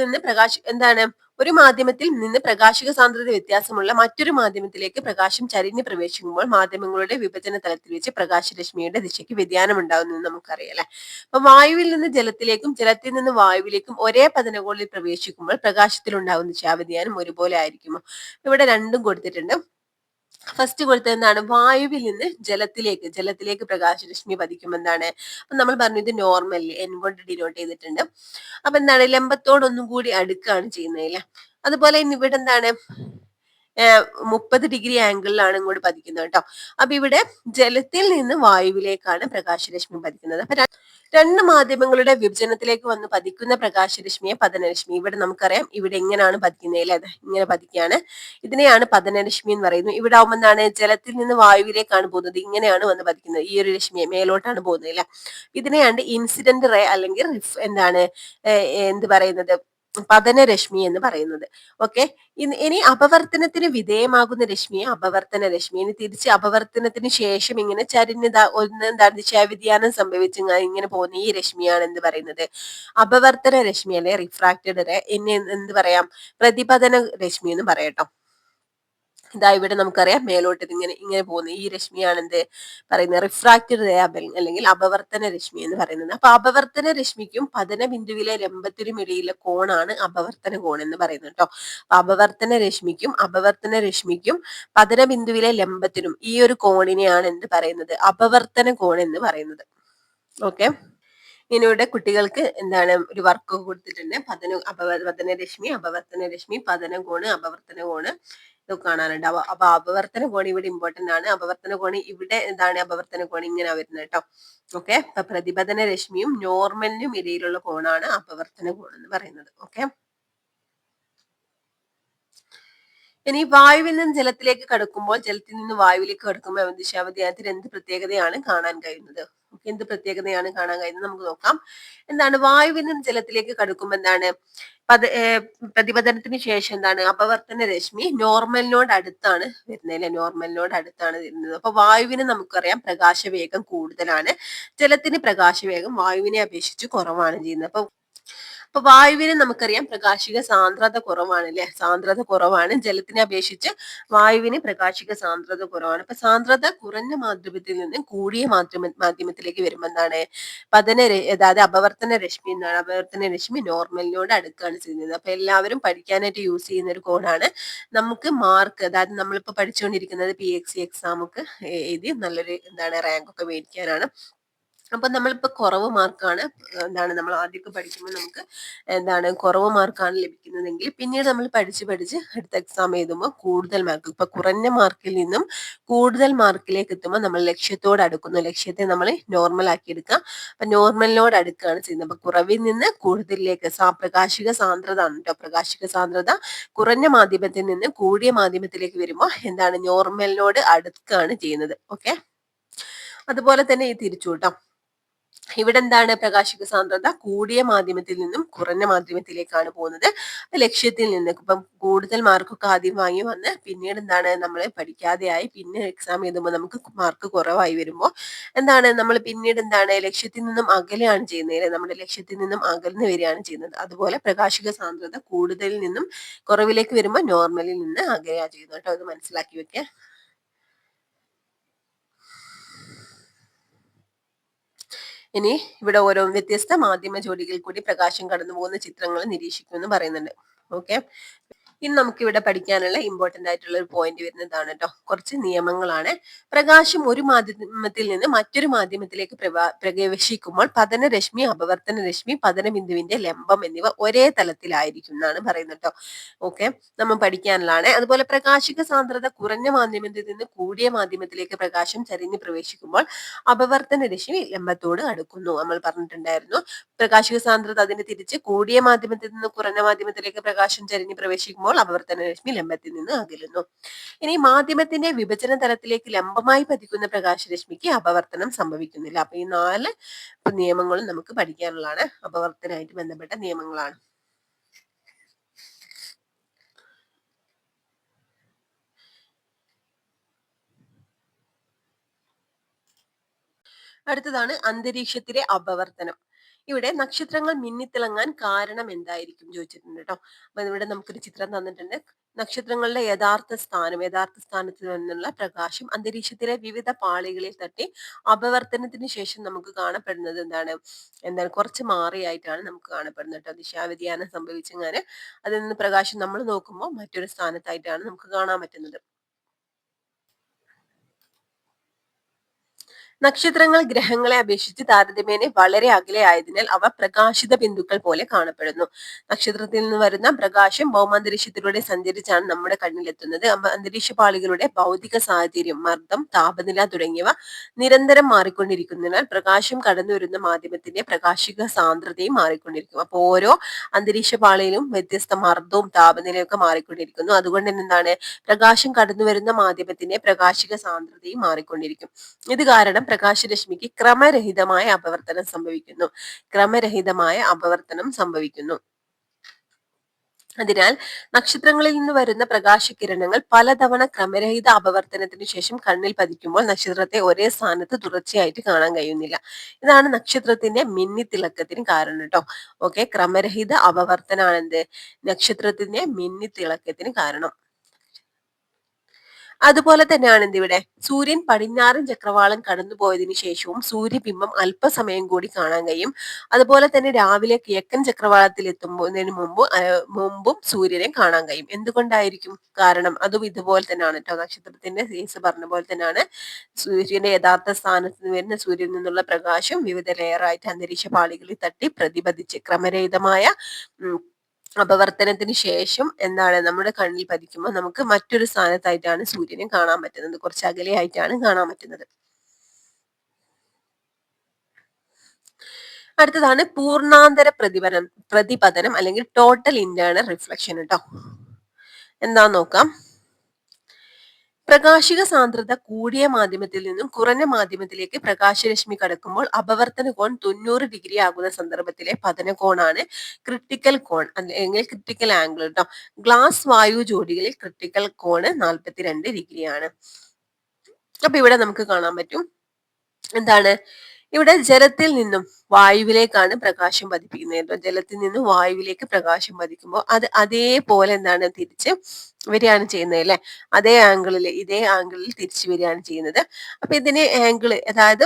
നിന്ന് പ്രകാശിക സാന്ദ്രത വ്യത്യാസമുള്ള മറ്റൊരു മാധ്യമത്തിലേക്ക് പ്രകാശം ചരിഞ്ഞ് പ്രവേശിക്കുമ്പോൾ മാധ്യമങ്ങളുടെ വിഭജന തലത്തിൽ വെച്ച് പ്രകാശരശ്മിയുടെ ദിശയ്ക്ക് വ്യതിയാനം ഉണ്ടാകുന്നു എന്ന് നമുക്കറിയാം അല്ലെ. അപ്പൊ വായുവിൽ നിന്ന് ജലത്തിലേക്കും ജലത്തിൽ നിന്ന് വായുവിലേക്കും ഒരേ പതനകോണിൽ പ്രവേശിക്കുമ്പോൾ പ്രകാശത്തിൽ ഉണ്ടാകുന്ന ദിശാവ്യതിയാനം ഒരുപോലെ ആയിരിക്കുമോ? ഇവിടെ രണ്ടും കൊടുത്തിട്ടുണ്ട്. ഫസ്റ്റ് കൊടുത്തത് എന്താണ്? വായുവിൽ നിന്ന് ജലത്തിലേക്ക് പ്രകാശരശ്മി പതിക്കുമ്പോൾ എന്താണ്? അപ്പൊ നമ്മൾ പറഞ്ഞു ഇത് നോർമൽ n കൊണ്ട് ഡിനോട്ട് ചെയ്തിട്ടുണ്ട്. അപ്പൊ എന്താണ്? ലംബത്തോടൊന്നും കൂടി അടുക്കാണ് ചെയ്യുന്നത് അല്ലെ. അതുപോലെ ഇവിടെ എന്താണ്? 30 ആംഗിളിലാണ് ഇങ്ങോട്ട് പതിക്കുന്നത് കേട്ടോ. അപ്പൊ ഇവിടെ ജലത്തിൽ നിന്ന് വായുവിലേക്കാണ് പ്രകാശരശ്മി പതിക്കുന്നത്. അപ്പൊ രണ്ട് മാധ്യമങ്ങളുടെ വിഭജനത്തിലേക്ക് വന്ന് പതിക്കുന്ന പ്രകാശരശ്മിയെ പതനരശ്മി. ഇവിടെ നമുക്കറിയാം ഇവിടെ എങ്ങനെയാണ് പതിക്കുന്നത് അല്ലെ, ഇങ്ങനെ പതിക്കുകയാണ്. ഇതിനെയാണ് പതനരശ്മി എന്ന് പറയുന്നത്. ഇവിടെ ആവുമ്പോൾ എന്താണ്, ജലത്തിൽ നിന്ന് വായുവിലേക്കാണ് പോകുന്നത്, ഇങ്ങനെയാണ് വന്ന് പതിക്കുന്നത്. ഈ ഒരു രശ്മിയെ മേലോട്ടാണ് പോകുന്നത് അല്ലെ. ഇതിനെയാണ് ഇൻസിഡന്റ് റേ അല്ലെങ്കിൽ എന്താണ് എന്ത് പറയുന്നത്, പതനരശ്മി എന്ന് പറയുന്നത്. ഓക്കെ, ഇനി അപവർത്തനത്തിന് വിധേയമാകുന്ന രശ്മിയെ അപവർത്തന രശ്മി. ഇനി തിരിച്ച് അപവർത്തനത്തിന് ശേഷം ഇങ്ങനെ ചരിഞ്ഞതാ ഒന്ന് എന്താണ് ദിശാവ്യതിയാനം സംഭവിച്ച് ഇങ്ങനെ പോകുന്ന ഈ രശ്മിയാണ് എന്ത് പറയുന്നത്, അപവർത്തന രശ്മി അല്ലെ റിഫ്രാക്റ്റഡ് റേ. ഇനി എന്ത് പറയാം, പ്രതിപതന രശ്മി എന്ന് പറയട്ടോ. ഇതാ ഇവിടെ നമുക്കറിയാം മേലോട്ട് ഇങ്ങനെ പോകുന്ന ഈ രശ്മിയാണ് എന്ത് പറയുന്നത്, റിഫ്രാക്റ്റഡ് റേ അല്ലെങ്കിൽ അപവർത്തന രശ്മി എന്ന് പറയുന്നത്. അപ്പൊ അപവർത്തന രശ്മിക്കും പതന ബിന്ദുവിലെ ലംബത്തിനും ഇടയിലെ കോണാണ് അപവർത്തന കോൺ എന്ന് പറയുന്നത് കേട്ടോ. അപവർത്തന രശ്മിക്കും പതന ബിന്ദുവിലെ ലംബത്തിനും ഈ ഒരു കോണിനെയാണ് എന്ത് പറയുന്നത്, അപവർത്തന കോൺ എന്ന് പറയുന്നത്. ഓക്കെ, ഇനി ഇവിടെ കുട്ടികൾക്ക് എന്താണ് ഒരു വർക്ക് കൊടുത്തിട്ടുണ്ട്. പതന രശ്മി, അപവർത്തന രശ്മി, പതന കോണ്, അപവർത്തന കോണ് ഇതൊക്കെ കാണാനുണ്ട്. അപ്പൊ അപവർത്തന കോണി ഇവിടെ ഇമ്പോർട്ടന്റ് ആണ്. അപവർത്തന കോണി ഇവിടെ എന്താണ്, അപവർത്തന കോണി ഇങ്ങനെ വരുന്നത് കേട്ടോ. ഓക്കെ, അപ്പൊ പ്രതിപതന രശ്മിയും നോർമലിനും ഇടയിലുള്ള കോണാണ് അപവർത്തന കോൺ എന്ന് പറയുന്നത്. ഓക്കെ, ഇനി വായുവിൽ നിന്ന് ജലത്തിലേക്ക് കടക്കുമ്പോൾ, ജലത്തിൽ നിന്ന് വായുവിലേക്ക് കടക്കുമ്പോൾ ദിശാവ്യതിയാനത്തിന് എന്ത് പ്രത്യേകതയാണ് കാണാൻ കഴിയുന്നത്? എന്ത് പ്രത്യേകതയാണ് കാണാൻ കഴിയുന്നത് നമുക്ക് നോക്കാം. എന്താണ്, വായുവിൽ നിന്ന് ജലത്തിലേക്ക് കടക്കുമ്പോൾ എന്താണ്, പ്രതിപതനത്തിന് ശേഷം എന്താണ്, അപവർത്തന രശ്മി നോർമലിനോട് അടുത്താണ് വരുന്നത് അല്ലെ, നോർമലിനോട് അടുത്താണ് വരുന്നത്. അപ്പൊ വായുവിന് നമുക്കറിയാം പ്രകാശവേഗം കൂടുതലാണ്, ജലത്തിന് പ്രകാശവേഗം വായുവിനെ അപേക്ഷിച്ച് കുറവാണ് ചെയ്യുന്നത്. അപ്പൊ വായുവിന് നമുക്കറിയാം പ്രകാശിക സാന്ദ്രത കുറവാണ് അല്ലെ, സാന്ദ്രത കുറവാണ്. ജലത്തിനെ അപേക്ഷിച്ച് വായുവിന് പ്രകാശിക സാന്ദ്രത കുറവാണ്. അപ്പൊ സാന്ദ്രത കുറഞ്ഞ മാധ്യമത്തിൽ നിന്ന് കൂടിയ മാധ്യമത്തിലേക്ക് വരുമ്പോൾ എന്താണ്, അതായത് അപവർത്തന രശ്മി എന്നാണ്. അപവർത്തന രശ്മി നോർമലിനോട് അടുക്കാണ് ചെയ്യുന്നത്. അപ്പൊ എല്ലാവരും പഠിക്കാനായിട്ട് യൂസ് ചെയ്യുന്ന ഒരു കോഡാണ്. നമുക്ക് മാർക്ക്, അതായത് നമ്മളിപ്പോ പഠിച്ചുകൊണ്ടിരിക്കുന്നത് PXC എക്സാം ഒക്കെ എഴുതി നല്ലൊരു റാങ്ക് ഒക്കെ മേടിക്കാനാണ്. അപ്പൊ നമ്മളിപ്പോ കുറവ് മാർക്കാണ് നമ്മൾ ആദ്യമൊക്കെ പഠിക്കുമ്പോൾ നമുക്ക് കുറവ് മാർക്കാണ് ലഭിക്കുന്നതെങ്കിൽ പിന്നീട് നമ്മൾ പഠിച്ച് അടുത്ത എക്സാം എഴുതുമ്പോൾ കൂടുതൽ മാർക്ക്, ഇപ്പൊ കുറഞ്ഞ മാർക്കിൽ നിന്നും കൂടുതൽ മാർക്കിലേക്ക് എത്തുമ്പോൾ നമ്മൾ ലക്ഷ്യത്തോട് അടുക്കുന്നു. ലക്ഷ്യത്തെ നമ്മൾ നോർമൽ ആക്കി എടുക്കുക. അപ്പൊ നോർമലിനോട് അടുക്കുകയാണ് ചെയ്യുന്നത്. അപ്പൊ കുറവിൽ നിന്ന് കൂടുതലിലേക്ക് പ്രകാശിക സാന്ദ്രത ആണ് കേട്ടോ. പ്രകാശിക സാന്ദ്രത കുറഞ്ഞ മാധ്യമത്തിൽ നിന്ന് കൂടിയ മാധ്യമത്തിലേക്ക് വരുമ്പോൾ നോർമലിനോട് അടുക്കുകയാണ് ചെയ്യുന്നത്. ഓക്കെ, അതുപോലെ തന്നെ ഈ തിരിച്ചു കേട്ടോ. ഇവിടെ പ്രകാശിക സാന്ദ്രത കൂടിയ മാധ്യമത്തിൽ നിന്നും കുറഞ്ഞ മാധ്യമത്തിലേക്കാണ് പോകുന്നത്. ലക്ഷ്യത്തിൽ നിന്ന് ഇപ്പം കൂടുതൽ മാർക്കൊക്കെ ആദ്യം വാങ്ങി വന്ന് പിന്നീട് നമ്മൾ പഠിക്കാതെയായി പിന്നെ എക്സാം എഴുതുമ്പോൾ നമുക്ക് മാർക്ക് കുറവായി വരുമ്പോൾ നമ്മൾ പിന്നീട് ലക്ഷ്യത്തിൽ നിന്നും അകലെയാണ് ചെയ്യുന്നത്. നമ്മുടെ ലക്ഷ്യത്തിൽ നിന്നും അകന്നു വരികയാണ് ചെയ്യുന്നത്. അതുപോലെ പ്രകാശിക സാന്ദ്രത കൂടുതലിൽ നിന്നും കുറവിലേക്ക് വരുമ്പോൾ നോർമലിൽ നിന്ന് അകലെയാണ് ചെയ്യുന്നത് കേട്ടോ. അത് മനസ്സിലാക്കി വെക്കുക. ഇനി ഇവിടെ ഓരോ വ്യത്യസ്ത മാധ്യമ ജോഡികളിൽ കൂടി പ്രകാശം കടന്നു പോകുന്ന ചിത്രങ്ങൾ നിരീക്ഷിക്കുമെന്ന് പറയുന്നുണ്ട്. ഓക്കെ, ഇനി നമുക്ക് ഇവിടെ പഠിക്കാനുള്ള ഇമ്പോർട്ടന്റ് ആയിട്ടുള്ള ഒരു പോയിന്റ് വരുന്നതാണ് കേട്ടോ. കുറച്ച് നിയമങ്ങളാണ്. പ്രകാശം ഒരു മാധ്യമത്തിൽ നിന്ന് മറ്റൊരു മാധ്യമത്തിലേക്ക് പ്രവേശിക്കുമ്പോൾ പതന രശ്മി, അപവർത്തന രശ്മി, പതന ബിന്ദുവിന്റെ ലംബം എന്നിവ ഒരേ തലത്തിലായിരിക്കും എന്നാണ് പറയുന്നത് കേട്ടോ. ഓക്കെ, നമ്മൾ പഠിക്കാനുള്ളതാണ്. അതുപോലെ പ്രകാശിക സാന്ദ്രത കുറഞ്ഞ മാധ്യമത്തിൽ നിന്ന് കൂടിയ മാധ്യമത്തിലേക്ക് പ്രകാശം ചരിഞ്ഞ് പ്രവേശിക്കുമ്പോൾ അപവർത്തന രശ്മി ലംബത്തോട് അടുക്കുന്നു. നമ്മൾ പറഞ്ഞിട്ടുണ്ടായിരുന്നു. പ്രകാശിക സാന്ദ്രത അതിന് തിരിച്ച് കൂടിയ മാധ്യമത്തിൽ നിന്ന് കുറഞ്ഞ മാധ്യമത്തിലേക്ക് പ്രകാശം ചരിഞ്ഞ് പ്രവേശിക്കുമ്പോൾ അപവർത്തന രശ്മി ലംബത്തിൽ നിന്ന് അകലുന്നു. ഇനി മാധ്യമത്തിന്റെ വിഭജന തലത്തിലേക്ക് ലംബമായി പതിക്കുന്ന പ്രകാശരശ്മിക്ക് അപവർത്തനം സംഭവിക്കുന്നില്ല. അപ്പൊ ഈ 4 നിയമങ്ങളും നമുക്ക് പഠിക്കാനുള്ളതാണ്. അപവർത്തനമായിട്ട് ബന്ധപ്പെട്ട നിയമങ്ങളാണ്. അടുത്തതാണ് അന്തരീക്ഷത്തിലെ അപവർത്തനം. ഇവിടെ നക്ഷത്രങ്ങൾ മിന്നിത്തിളങ്ങാൻ കാരണം എന്തായിരിക്കും ചോദിച്ചിട്ടുണ്ട് കേട്ടോ. അപ്പൊ ഇവിടെ നമുക്കൊരു ചിത്രം തന്നിട്ടുണ്ട്. നക്ഷത്രങ്ങളുടെ യഥാർത്ഥ സ്ഥാനത്ത് നിന്നുള്ള പ്രകാശം അന്തരീക്ഷത്തിലെ വിവിധ പാളികളിൽ തട്ടി അപവർത്തനത്തിന് ശേഷം നമുക്ക് കാണപ്പെടുന്നത് എന്താണ് കുറച്ച് മാറിയായിട്ടാണ് നമുക്ക് കാണപ്പെടുന്നത് കേട്ടോ. ദിശാവ്യതിയാനം സംഭവിച്ചങ്ങനെ അതിൽ നിന്ന് പ്രകാശം നമ്മൾ നോക്കുമ്പോൾ മറ്റൊരു സ്ഥാനത്തായിട്ടാണ് നമുക്ക് കാണാൻ പറ്റുന്നത്. നക്ഷത്രങ്ങൾ ഗ്രഹങ്ങളെ അപേക്ഷിച്ച് താരതമ്യേന വളരെ അകലെ ആയതിനാൽ അവ പ്രകാശിത ബിന്ദുക്കൾ പോലെ കാണപ്പെടുന്നു. നക്ഷത്രത്തിൽ നിന്ന് വരുന്ന പ്രകാശം ഭൗമാന്തരീക്ഷത്തിലൂടെ സഞ്ചരിച്ചാണ് നമ്മുടെ കണ്ണിലെത്തുന്നത്. അന്തരീക്ഷ പാളികളുടെ ഭൗതിക സാഹചര്യം, മർദ്ദം, താപനില തുടങ്ങിയവ നിരന്തരം മാറിക്കൊണ്ടിരിക്കുന്നതിനാൽ പ്രകാശം കടന്നു വരുന്ന മാധ്യമത്തിന്റെ പ്രകാശിക സാന്ദ്രതയും മാറിക്കൊണ്ടിരിക്കും. അപ്പോൾ ഓരോ അന്തരീക്ഷ പാളിയിലും വ്യത്യസ്ത മർദ്ദവും താപനിലയും ഒക്കെ മാറിക്കൊണ്ടിരിക്കുന്നു. അതുകൊണ്ട് തന്നെ എന്താണ്, പ്രകാശം കടന്നു വരുന്ന മാധ്യമത്തിന്റെ പ്രകാശിക സാന്ദ്രതയും മാറിക്കൊണ്ടിരിക്കും. ഇത് കാരണം പ്രകാശരശ്മിക്ക് ക്രമരഹിതമായ അപവർത്തനം സംഭവിക്കുന്നു. ക്രമരഹിതമായ അപവർത്തനം സംഭവിക്കുന്നു. അതിനാൽ നക്ഷത്രങ്ങളിൽ നിന്ന് വരുന്ന പ്രകാശകിരണങ്ങൾ പലതവണ ക്രമരഹിത അപവർത്തനത്തിന് ശേഷം കണ്ണിൽ പതിക്കുമ്പോൾ നക്ഷത്രത്തെ ഒരേ സ്ഥാനത്ത് തുടർച്ചയായിട്ട് കാണാൻ കഴിയുന്നില്ല. ഇതാണ് നക്ഷത്രത്തിന്റെ മിന്നിത്തിളക്കത്തിന് കാരണം കേട്ടോ. ഓക്കെ, ക്രമരഹിത അപവർത്തനാണ് എന്ത്, നക്ഷത്രത്തിന്റെ മിന്നിത്തിളക്കത്തിന് കാരണം. അതുപോലെ തന്നെയാണ് എന്തിവിടെ, സൂര്യൻ പടിഞ്ഞാറൻ ചക്രവാളം കടന്നുപോയതിനു ശേഷവും സൂര്യബിംബം അല്പസമയം കൂടി കാണാൻ കഴിയും. അതുപോലെ തന്നെ രാവിലെ കിഴക്കൻ ചക്രവാളത്തിൽ എത്തുന്നതിന് മുമ്പും സൂര്യനെ കാണാൻ കഴിയും. എന്തുകൊണ്ടായിരിക്കും? കാരണം അതും ഇതുപോലെ തന്നെയാണ് കേട്ടോ. നക്ഷത്രത്തിന്റെ സീസ് പറഞ്ഞ പോലെ തന്നെയാണ്. സൂര്യന്റെ യഥാർത്ഥ സ്ഥാനത്ത് നിന്ന് വരുന്ന സൂര്യനിൽ നിന്നുള്ള പ്രകാശം വിവിധ ലെയറായിട്ട് അന്തരീക്ഷ പാളികളിൽ തട്ടി പ്രതിപതിച്ച് ക്രമരഹിതമായ അപവർത്തനത്തിന് ശേഷം എന്താണ് നമ്മുടെ കണ്ണിൽ പതിക്കുമ്പോൾ നമുക്ക് മറ്റൊരു സ്ഥാനത്തായിട്ടാണ് സൂര്യനെ കാണാൻ പറ്റുന്നത്. കുറച്ച് അകലെയായിട്ടാണ് കാണാൻ പറ്റുന്നത്. അടുത്തതാണ് പൂർണ്ണാന്തര പ്രതിപതനം അല്ലെങ്കിൽ ടോട്ടൽ ഇന്റേണൽ റിഫ്ലക്ഷൻ കേട്ടോ. എന്താന്ന് നോക്കാം. പ്രകാശിക സാന്ദ്രത കൂടിയ മാധ്യമത്തിൽ നിന്നും കുറഞ്ഞ മാധ്യമത്തിലേക്ക് പ്രകാശരശ്മി കടക്കുമ്പോൾ അപവർത്തന കോൺ 90 ഡിഗ്രി ആകുന്ന സന്ദർഭത്തിലെ പതന കോണാണ് ക്രിട്ടിക്കൽ കോൺ അല്ലെങ്കിൽ ക്രിട്ടിക്കൽ ആംഗിൾ കേട്ടോ. ഗ്ലാസ് വായു ജോഡികളിൽ ക്രിട്ടിക്കൽ കോണ് 42 ഡിഗ്രിയാണ്. അപ്പൊ ഇവിടെ നമുക്ക് കാണാൻ പറ്റും എന്താണ്, ഇവിടെ ജലത്തിൽ നിന്നും വായുവിലേക്കാണ് പ്രകാശം പതിപ്പിക്കുന്നത്. ജലത്തിൽ നിന്നും വായുവിലേക്ക് പ്രകാശം പതിക്കുമ്പോൾ അത് അതേപോലെ എന്താണ് തിരിച്ച് വരികയാണ് ചെയ്യുന്നത് അല്ലെ. ഇതേ ആംഗിളിൽ തിരിച്ചു വരികയാണ് ചെയ്യുന്നത്. അപ്പൊ ഇതിന് ആംഗിള്, അതായത്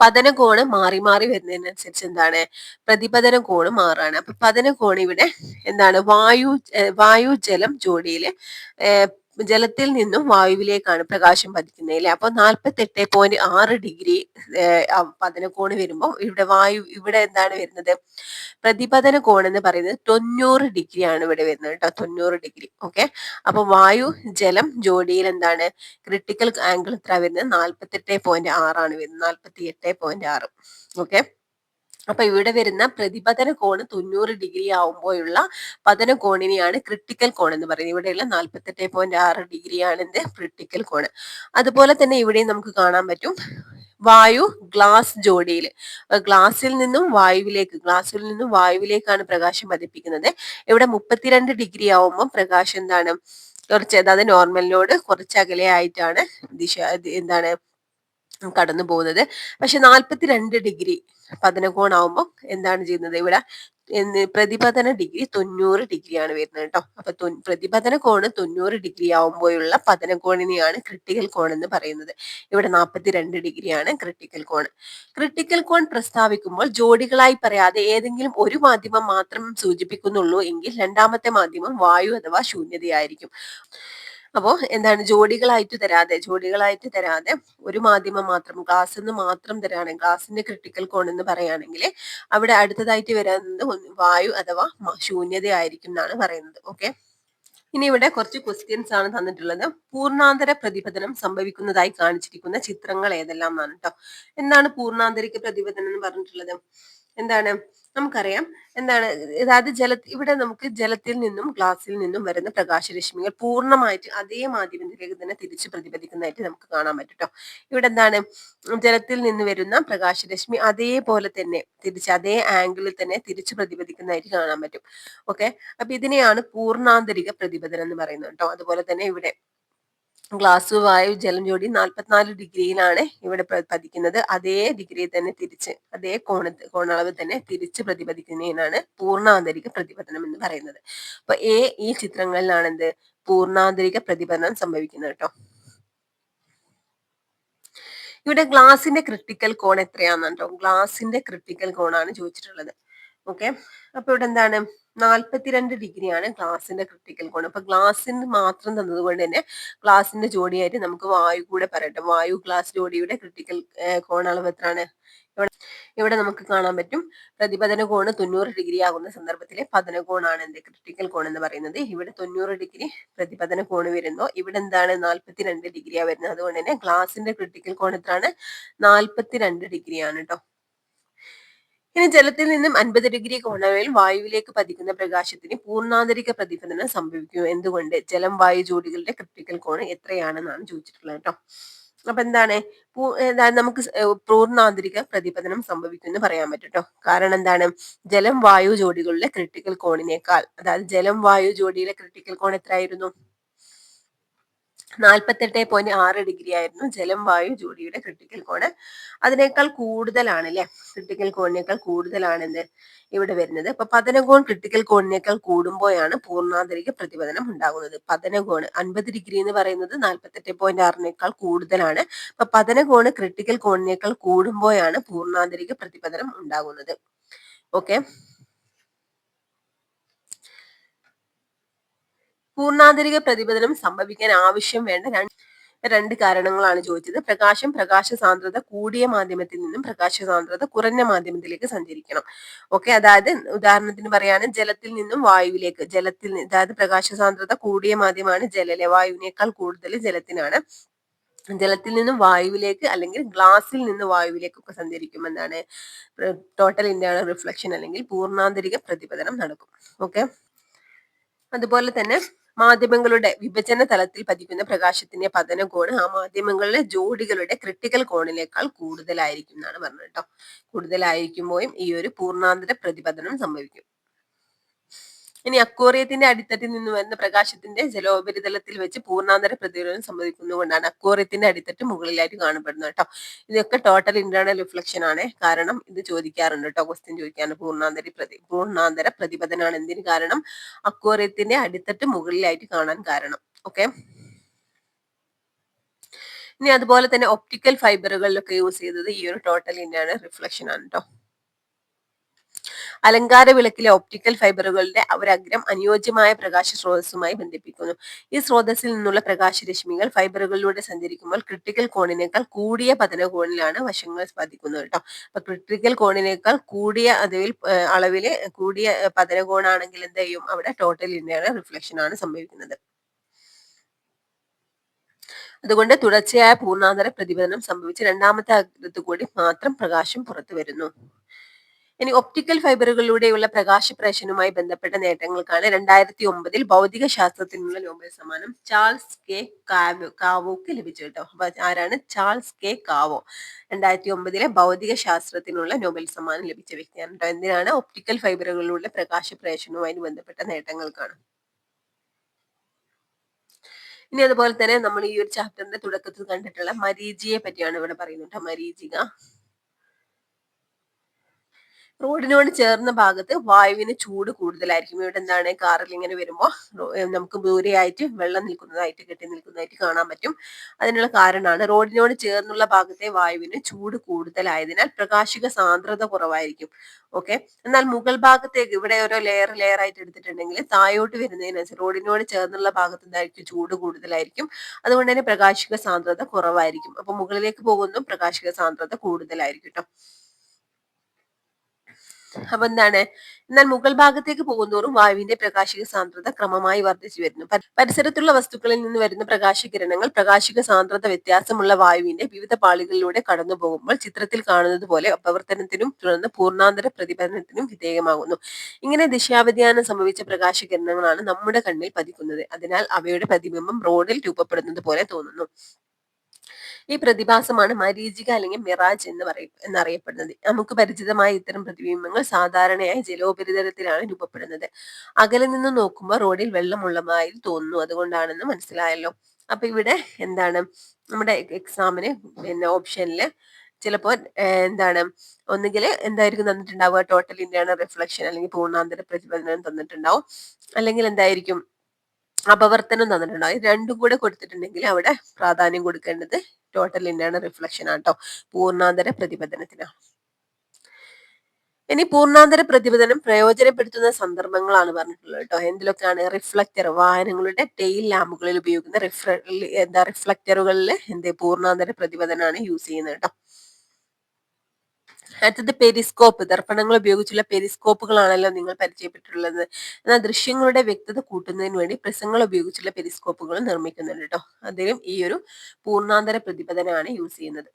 പതന കോണ് മാറി മാറി വരുന്നതിനനുസരിച്ച് എന്താണ്, പ്രതിപതന കോണ് മാറാണ്. അപ്പൊ പതന കോണ് ഇവിടെ എന്താണ്, വായു ജലം ജോഡിയില് ജലത്തിൽ നിന്നും വായുവിലേക്കാണ് പ്രകാശം പതിക്കുന്നത് അല്ലെ. അപ്പൊ 48.6 ഡിഗ്രി പതനകോണ് വരുമ്പോൾ ഇവിടെ എന്താണ് വരുന്നത്, പ്രതിപതന കോൺ എന്ന് പറയുന്നത് 90 ഡിഗ്രി ആണ് ഇവിടെ വരുന്നത് കേട്ടോ. 90 ഡിഗ്രി. ഓക്കെ, അപ്പൊ വായു ജലം ജോഡിയിൽ എന്താണ് ക്രിട്ടിക്കൽ ആംഗിൾ എത്ര വരുന്നത്, 48.6 ആണ് വരുന്നത്. 48.6. ഓക്കെ, അപ്പൊ ഇവിടെ വരുന്ന പ്രതിപതന കോണ് 90 ഡിഗ്രി ആവുമ്പോഴുള്ള പതന കോണിനെയാണ് ക്രിട്ടിക്കൽ കോൺ എന്ന് പറയുന്നത്. ഇവിടെയുള്ള 48.6 ഡിഗ്രിയാണ് എന്ത്, ക്രിട്ടിക്കൽ കോണ്. അതുപോലെ തന്നെ ഇവിടെയും നമുക്ക് കാണാൻ പറ്റും വായു ഗ്ലാസ് ജോഡിയിൽ ഗ്ലാസ്സിൽ നിന്നും വായുവിലേക്കാണ് പ്രകാശം പതിപ്പിക്കുന്നത്. ഇവിടെ 32 ഡിഗ്രി ആവുമ്പോൾ പ്രകാശം എന്താണ്, അതായത് നോർമലിനോട് കുറച്ച് അകലെ ആയിട്ടാണ് എന്താണ് കടന്നു പോകുന്നത്. പക്ഷെ 42 ഡിഗ്രി പതനകോണാവുമ്പോൾ എന്താണ് ചെയ്യുന്നത്, ഇവിടെ പ്രതിപതന ഡിഗ്രി 90 ഡിഗ്രിയാണ് വരുന്നത് കേട്ടോ. അപ്പൊ പ്രതിപതന കോണ് 90 ഡിഗ്രി ആവുമ്പോഴുള്ള പതനകോണിനെയാണ് ക്രിട്ടിക്കൽ കോൺ എന്ന് പറയുന്നത്. ഇവിടെ 42 ഡിഗ്രിയാണ് ക്രിട്ടിക്കൽ കോൺ. ക്രിട്ടിക്കൽ കോൺ പ്രസ്താവിക്കുമ്പോൾ ജോഡികളായി പറയാതെ ഏതെങ്കിലും ഒരു മാധ്യമം മാത്രം സൂചിപ്പിക്കുന്നുള്ളൂ എങ്കിൽ രണ്ടാമത്തെ മാധ്യമം വായു അഥവാ ശൂന്യതയായിരിക്കും. അപ്പോ എന്താണ്, ജോഡികളായിട്ട് തരാതെ ഒരു മാധ്യമം മാത്രം, ഗ്ലാസ് എന്ന് മാത്രം തരാണ്, ഗ്ലാസിന്റെ ക്രിട്ടിക്കൽ കോൺ എന്ന് പറയുകയാണെങ്കിൽ അവിടെ അടുത്തതായിട്ട് വരുന്നത് വായു അഥവാ ശൂന്യതയായിരിക്കും എന്നാണ് പറയുന്നത്. ഓക്കെ, ഇനി ഇവിടെ കുറച്ച് ക്വസ്റ്റ്യൻസ് ആണ് തന്നിട്ടുള്ളത്. പൂർണ്ണാന്തര പ്രതിപതനം സംഭവിക്കുന്നതായി കാണിച്ചിരിക്കുന്ന ചിത്രങ്ങൾ ഏതെല്ലാം എന്നാണ് കേട്ടോ. എന്താണ് പൂർണ്ണാന്തരിക പ്രതിപതനം എന്ന് പറഞ്ഞിട്ടുള്ളത്? എന്താണ്, നമുക്കറിയാം എന്താണ്, അതായത് ഇവിടെ നമുക്ക് ജലത്തിൽ നിന്നും ഗ്ലാസ്സിൽ നിന്നും വരുന്ന പ്രകാശരശ്മികൾ പൂർണ്ണമായിട്ട് അതേ മാധ്യമത്തിലേക്ക് തന്നെ തിരിച്ച് പ്രതിപദിക്കുന്നതായിട്ട് നമുക്ക് കാണാൻ പറ്റും ട്ടോ. ഇവിടെ എന്താണ്, ജലത്തിൽ നിന്ന് വരുന്ന പ്രകാശരശ്മി അതേപോലെ തന്നെ അതേ ആംഗിളിൽ തന്നെ തിരിച്ച് പ്രതിപദിക്കുന്നതായിട്ട് കാണാൻ പറ്റും. ഓക്കെ, അപ്പൊ ഇതിനെയാണ് പൂർണ്ണാന്തരിക പ്രതിപതനം എന്ന് പറയുന്നത് കേട്ടോ. അതുപോലെ തന്നെ ഇവിടെ ഗ്ലാസ് വായു ജലം ജോഡി 44 ഡിഗ്രിയിലാണ് ഇവിടെ പതിക്കുന്നത്. അതേ ഡിഗ്രി തന്നെ അതേ കോണളവ് തന്നെ തിരിച്ച് പ്രതിപദിക്കുന്നതിനാണ് പൂർണ്ണാന്തരിക പ്രതിപതനം എന്ന് പറയുന്നത്. അപ്പൊ ഈ ചിത്രങ്ങളിലാണ് എന്ത്, പൂർണ്ണാന്തരിക പ്രതിപതനം സംഭവിക്കുന്നത് കേട്ടോ. ഇവിടെ ഗ്ലാസിന്റെ ക്രിട്ടിക്കൽ കോൺ എത്രയാണെന്ന് കേട്ടോ. ഗ്ലാസിന്റെ ക്രിട്ടിക്കൽ കോണാണ് ചോദിച്ചിട്ടുള്ളത്. ഓക്കെ. അപ്പൊ ഇവിടെ എന്താണ് 42 ഡിഗ്രിയാണ് ഗ്ലാസിന്റെ ക്രിട്ടിക്കൽ കോൺ. അപ്പൊ ഗ്ലാസിന് മാത്രം തന്നത് കൊണ്ട് തന്നെ ഗ്ലാസിന്റെ ജോഡിയായിട്ട് നമുക്ക് വായു കൂടെ പറയട്ടെ. വായു ഗ്ലാസ് ജോഡിയുടെ ക്രിട്ടിക്കൽ കോൺ അളവ് എത്രയാണ്? ഇവിടെ നമുക്ക് കാണാൻ പറ്റും പ്രതിപതന കോണ് 90 ഡിഗ്രി ആകുന്ന സന്ദർഭത്തിലെ പതന കോണാണ് എന്ത് ക്രിട്ടിക്കൽ കോൺ എന്ന് പറയുന്നത്. ഇവിടെ 90 ഡിഗ്രി പ്രതിപതന കോണ് വരുന്നു. ഇവിടെ എന്താണ് 42 ഡിഗ്രിയാ വരുന്നത്. അതുകൊണ്ട് തന്നെ ഗ്ലാസിന്റെ ക്രിട്ടിക്കൽ കോൺ എത്രയാണ്? 42 ഡിഗ്രിയാണ് കേട്ടോ. ഇനി ജലത്തിൽ നിന്നും 50 ഡിഗ്രി കോണളവിൽ വായുവിലേക്ക് പതിക്കുന്ന പ്രകാശത്തിന് പൂർണ്ണാന്തരിക പ്രതിഫലനം സംഭവിക്കും. എന്തുകൊണ്ട്? ജലം വായു ജോഡികളുടെ ക്രിട്ടിക്കൽ കോൺ എത്രയാണെന്നാണ് ചോദിച്ചിട്ടുള്ളത് കേട്ടോ. അപ്പൊ എന്താണ് നമുക്ക് പൂർണ്ണാന്തരിക പ്രതിപതനം സംഭവിക്കും എന്ന് പറയാൻ പറ്റും കേട്ടോ. കാരണം എന്താണ്? ജലം വായു ജോഡികളുടെ ക്രിട്ടിക്കൽ കോണിനേക്കാൾ, അതായത് ജലം വായു ജോഡിയിലെ ക്രിട്ടിക്കൽ കോൺ എത്രയായിരുന്നു? 48.6 ഡിഗ്രി ആയിരുന്നു ജലം വായു ജോഡിയുടെ ക്രിട്ടിക്കൽ കോണ്. അതിനേക്കാൾ കൂടുതലാണ് അല്ലെ, ക്രിട്ടിക്കൽ കോണിനേക്കാൾ കൂടുതലാണ് എന്ത് ഇവിടെ വരുന്നത്. അപ്പൊ പതനകോൺ ക്രിട്ടിക്കൽ കോണിനേക്കാൾ കൂടുമ്പോഴാണ് പൂർണ്ണാന്തരിക പ്രതിപതനം ഉണ്ടാകുന്നത്. പതനകോണ് 50 ഡിഗ്രി എന്ന് പറയുന്നത് 48.6 കൂടുതലാണ്. അപ്പൊ പതനകോണ് ക്രിട്ടിക്കൽ കോണിനേക്കാൾ കൂടുമ്പോഴാണ് പൂർണ്ണാന്തരിക പ്രതിപതനം ഉണ്ടാകുന്നത്. ഓക്കെ. പൂർണ്ണാന്തരിക പ്രതിപതനം സംഭവിക്കാൻ ആവശ്യം വേണ്ട രണ്ട് കാരണങ്ങളാണ് ചോദിച്ചത്. പ്രകാശം പ്രകാശ സാന്ദ്രത കൂടിയ മാധ്യമത്തിൽ നിന്നും പ്രകാശ സാന്ദ്രത കുറഞ്ഞ മാധ്യമത്തിലേക്ക് സഞ്ചരിക്കണം. ഓക്കെ. അതായത് ഉദാഹരണത്തിന് പറയാണ്, ജലത്തിൽ നിന്നും വായുവിലേക്ക്, അതായത് പ്രകാശ സാന്ദ്രത കൂടിയ മാധ്യമമാണ് ജലലെ, വായുവിനേക്കാൾ കൂടുതൽ ജലത്തിനാണ്. ജലത്തിൽ നിന്നും വായുവിലേക്ക് അല്ലെങ്കിൽ ഗ്ലാസിൽ നിന്ന് വായുവിലേക്കൊക്കെ സഞ്ചരിക്കും എന്താണ് ടോട്ടൽ ഇന്റേണൽ റിഫ്ലക്ഷൻ അല്ലെങ്കിൽ പൂർണ്ണാന്തരിക പ്രതിപതനം നടക്കും. ഓക്കെ. അതുപോലെ തന്നെ മാധ്യമങ്ങളുടെ വിഭജന തലത്തിൽ പതിക്കുന്ന പ്രകാശത്തിന്റെ പതന കോണ് ആ മാധ്യമങ്ങളിലെ ജോഡികളുടെ ക്രിട്ടിക്കൽ കോണിനേക്കാൾ കൂടുതലായിരിക്കും എന്നാണ് പറഞ്ഞത് കേട്ടോ. കൂടുതലായിരിക്കുമ്പോഴും ഈ ഒരു പൂർണ്ണാന്തര പ്രതിപതനം സംഭവിക്കും. ഇനി അക്വേറിയത്തിന്റെ അടിത്തട്ടിൽ നിന്ന് വരുന്ന പ്രകാശത്തിന്റെ ജലോപരിതലത്തിൽ വെച്ച് പൂർണ്ണാന്തര പ്രതിഫലനം സംഭവിക്കുന്നതുകൊണ്ടാണ് അക്വേറിയത്തിന്റെ അടിത്തട്ട് മുകളിലായിട്ട് കാണപ്പെടുന്നത് കേട്ടോ. ഇതൊക്കെ ടോട്ടൽ ഇന്റേണൽ റിഫ്ലക്ഷൻ ആണ്. കാരണം ഇത് ചോദിക്കാറുണ്ട് കേട്ടോ, ക്വസ്റ്റ്യൻ ചോദിക്കാറുണ്ട്. പൂർണ്ണാന്തര പ്രതിപതനാണ് എന്തിന് കാരണം? അക്വേറിയത്തിന്റെ അടിത്തട്ട് മുകളിലായിട്ട് കാണാൻ കാരണം. ഓക്കെ. ഇനി അതുപോലെ തന്നെ ഒപ്റ്റിക്കൽ ഫൈബറുകളിലൊക്കെ യൂസ് ചെയ്തത് ഈ ഒരു ടോട്ടൽ ഇന്റേണൽ റിഫ്ലക്ഷൻ ആണ് കേട്ടോ. അലങ്കാര വിളക്കിലെ ഒപ്റ്റിക്കൽ ഫൈബറുകളുടെ ഒരഗ്രം അനുയോജ്യമായ പ്രകാശ സ്രോതസ്സുമായി ബന്ധിപ്പിക്കുന്നു. ഈ സ്രോതസ്സിൽ നിന്നുള്ള പ്രകാശരശ്മികൾ ഫൈബറുകളിലൂടെ സഞ്ചരിക്കുമ്പോൾ ക്രിട്ടിക്കൽ കോണിനേക്കാൾ കൂടിയ പതന കോണിലാണ് വശങ്ങൾ പതിക്കുന്നത് കേട്ടോ. അപ്പൊ ക്രിട്ടിക്കൽ കോണിനേക്കാൾ കൂടിയ അളവില് കൂടിയ പതന കോണാണെങ്കിൽ എന്ത് ചെയ്യും? അവിടെ ടോട്ടൽ ഇന്റേണൽ റിഫ്ലക്ഷൻ ആണ് സംഭവിക്കുന്നത്. അതുകൊണ്ട് തുടർച്ചയായ പൂർണ്ണാന്തര പ്രതിപതനം സംഭവിച്ച് രണ്ടാമത്തെ അഗ്രത്ത് കൂടി മാത്രം പ്രകാശം പുറത്തു വരുന്നു. ഇനി ഒപ്റ്റിക്കൽ ഫൈബറുകളിലൂടെയുള്ള പ്രകാശപ്രേഷനുമായി ബന്ധപ്പെട്ട നേട്ടങ്ങൾക്കാണ് 2009 ഭൗതിക ശാസ്ത്രത്തിനുള്ള നോബൽ സമ്മാനം ചാൾസ് കെ കാവോക്ക് ലഭിച്ചു കേട്ടോ. അപ്പൊ ആരാണ്? Charles K കാവോ. 2009 ഭൗതിക ശാസ്ത്രത്തിനുള്ള നോബൽ സമ്മാനം ലഭിച്ച വ്യക്തിയാണ് കേട്ടോ. എന്തിനാണ്? ഒപ്റ്റിക്കൽ ഫൈബറുകളിലൂടെ പ്രകാശപ്രേഷനുമായി ബന്ധപ്പെട്ട നേട്ടങ്ങൾക്കാണ്. ഇനി അതുപോലെ തന്നെ നമ്മൾ ഈ ഒരു ചാപ്റ്ററിന്റെ തുടക്കത്തിൽ കണ്ടിട്ടുള്ള മരീചിയെ പറ്റിയാണ് ഇവിടെ പറയുന്നത്. മരീചിക റോഡിനോട് ചേർന്ന ഭാഗത്ത് വായുവിന് ചൂട് കൂടുതലായിരിക്കും. ഇവിടെ എന്താണ്? കാറിൽ ഇങ്ങനെ വരുമ്പോൾ നമുക്ക് ദൂരെയായിട്ട് വെള്ളം കെട്ടി നിൽക്കുന്നതായിട്ട് കാണാൻ പറ്റും. അതിനുള്ള കാരണമാണ് റോഡിനോട് ചേർന്നുള്ള ഭാഗത്തെ വായുവിന് ചൂട് കൂടുതലായതിനാൽ പ്രകാശിക സാന്ദ്രത കുറവായിരിക്കും. ഓക്കെ. എന്നാൽ മുകൾ ഭാഗത്തേക്ക് ഇവിടെ ഓരോ ലെയർ ആയിട്ട് എടുത്തിട്ടുണ്ടെങ്കിൽ താഴോട്ട് വരുന്നതിനനുസരിച്ച് റോഡിനോട് ചേർന്നുള്ള ഭാഗത്ത് എന്തായിരിക്കും? ചൂട് കൂടുതലായിരിക്കും. അതുകൊണ്ട് തന്നെ പ്രകാശിക സാന്ദ്രത കുറവായിരിക്കും. അപ്പൊ മുകളിലേക്ക് പോകുന്നു പ്രകാശിക സാന്ദ്രത കൂടുതലായിരിക്കും കേട്ടോ. അപ്പൊ എന്താണ്? എന്നാൽ മുകൾ ഭാഗത്തേക്ക് പോകുന്തോറും വായുവിന്റെ പ്രകാശിക സാന്ദ്രത ക്രമമായി വർദ്ധിച്ചു വരുന്നു. പരിസരത്തുള്ള വസ്തുക്കളിൽ നിന്ന് വരുന്ന പ്രകാശകിരണങ്ങൾ പ്രകാശിക സാന്ദ്രത വ്യത്യാസമുള്ള വായുവിന്റെ വിവിധ പാളികളിലൂടെ കടന്നു പോകുമ്പോൾ ചിത്രത്തിൽ കാണുന്നത് പോലെ അപവർത്തനത്തിനും തുടർന്ന് പൂർണ്ണാന്തര പ്രതിഫലനത്തിനും വിധേയമാകുന്നു. ഇങ്ങനെ ദിശാവ്യതിയാനം സംഭവിച്ച പ്രകാശകിരണങ്ങളാണ് നമ്മുടെ കണ്ണിൽ പതിക്കുന്നത്. അതിനാൽ അവയുടെ പ്രതിബിംബം റോഡിൽ രൂപപ്പെടുന്നത് പോലെ തോന്നുന്നു. ഈ പ്രതിഭാസമാണ് മരീചിക അല്ലെങ്കിൽ മിറാജ് എന്നറിയപ്പെടുന്നത്. നമുക്ക് പരിചിതമായ ഇത്തരം പ്രതിബിംബങ്ങൾ സാധാരണയായി ജലോപരിതലത്തിലാണ് രൂപപ്പെടുന്നത്. അകലെ നിന്ന് നോക്കുമ്പോൾ റോഡിൽ വെള്ളമുള്ളതായി തോന്നുന്നു. അതുകൊണ്ടാണെന്ന് മനസ്സിലായല്ലോ. അപ്പൊ ഇവിടെ എന്താണ് നമ്മുടെ എക്സാമിന് ഓപ്ഷനില് ചിലപ്പോൾ എന്താണ് ഒന്നുകിൽ എന്തായിരിക്കും തന്നിട്ടുണ്ടാവുക? ടോട്ടൽ ഇന്റേണൽ റിഫ്ലക്ഷൻ അല്ലെങ്കിൽ പൂർണ്ണാന്തര പ്രതിഫലനം തന്നിട്ടുണ്ടാവും. അല്ലെങ്കിൽ എന്തായിരിക്കും? അപവർത്തനം തന്നിട്ടുണ്ടാവും. രണ്ടും കൂടെ കൊടുത്തിട്ടുണ്ടെങ്കിൽ അവിടെ പ്രാധാന്യം കൊടുക്കേണ്ടത് ടോട്ടൽ ഇന്റേണൽ റിഫ്ലക്ഷൻ ആണ് കേട്ടോ. പൂർണ്ണാന്തര പ്രതിപതനത്തിനാണ്. ഇനി പൂർണ്ണാന്തര പ്രതിപതനം പ്രയോജനപ്പെടുത്തുന്ന സന്ദർഭങ്ങളാണ് പറഞ്ഞിട്ടുള്ളത് കേട്ടോ. എന്തിലൊക്കെയാണ്? റിഫ്ലക്ടർ, വാഹനങ്ങളുടെ ടെയിൽ ലാമ്പുകളിൽ ഉപയോഗിക്കുന്ന റിഫ്ലക്ടറുകളിൽ പൂർണ്ണാന്തര പ്രതിപതനാണ് യൂസ് ചെയ്യുന്നത് കേട്ടോ. അടുത്തത് പെരിസ്കോപ്പ്. ദർപ്പണങ്ങൾ ഉപയോഗിച്ചുള്ള പെരിസ്കോപ്പുകളാണല്ലോ നിങ്ങൾ പരിചയപ്പെട്ടിട്ടുള്ളത്. എന്നാൽ ദൃശ്യങ്ങളുടെ വ്യക്തത കൂട്ടുന്നതിന് വേണ്ടി പ്രിസങ്ങൾ ഉപയോഗിച്ചുള്ള പെരിസ്കോപ്പുകൾ നിർമ്മിക്കുന്നുണ്ട് കേട്ടോ. അതിലും ഈ ഒരു പൂർണ്ണാന്തര പ്രതിപതനാണ് യൂസ് ചെയ്യുന്നത്.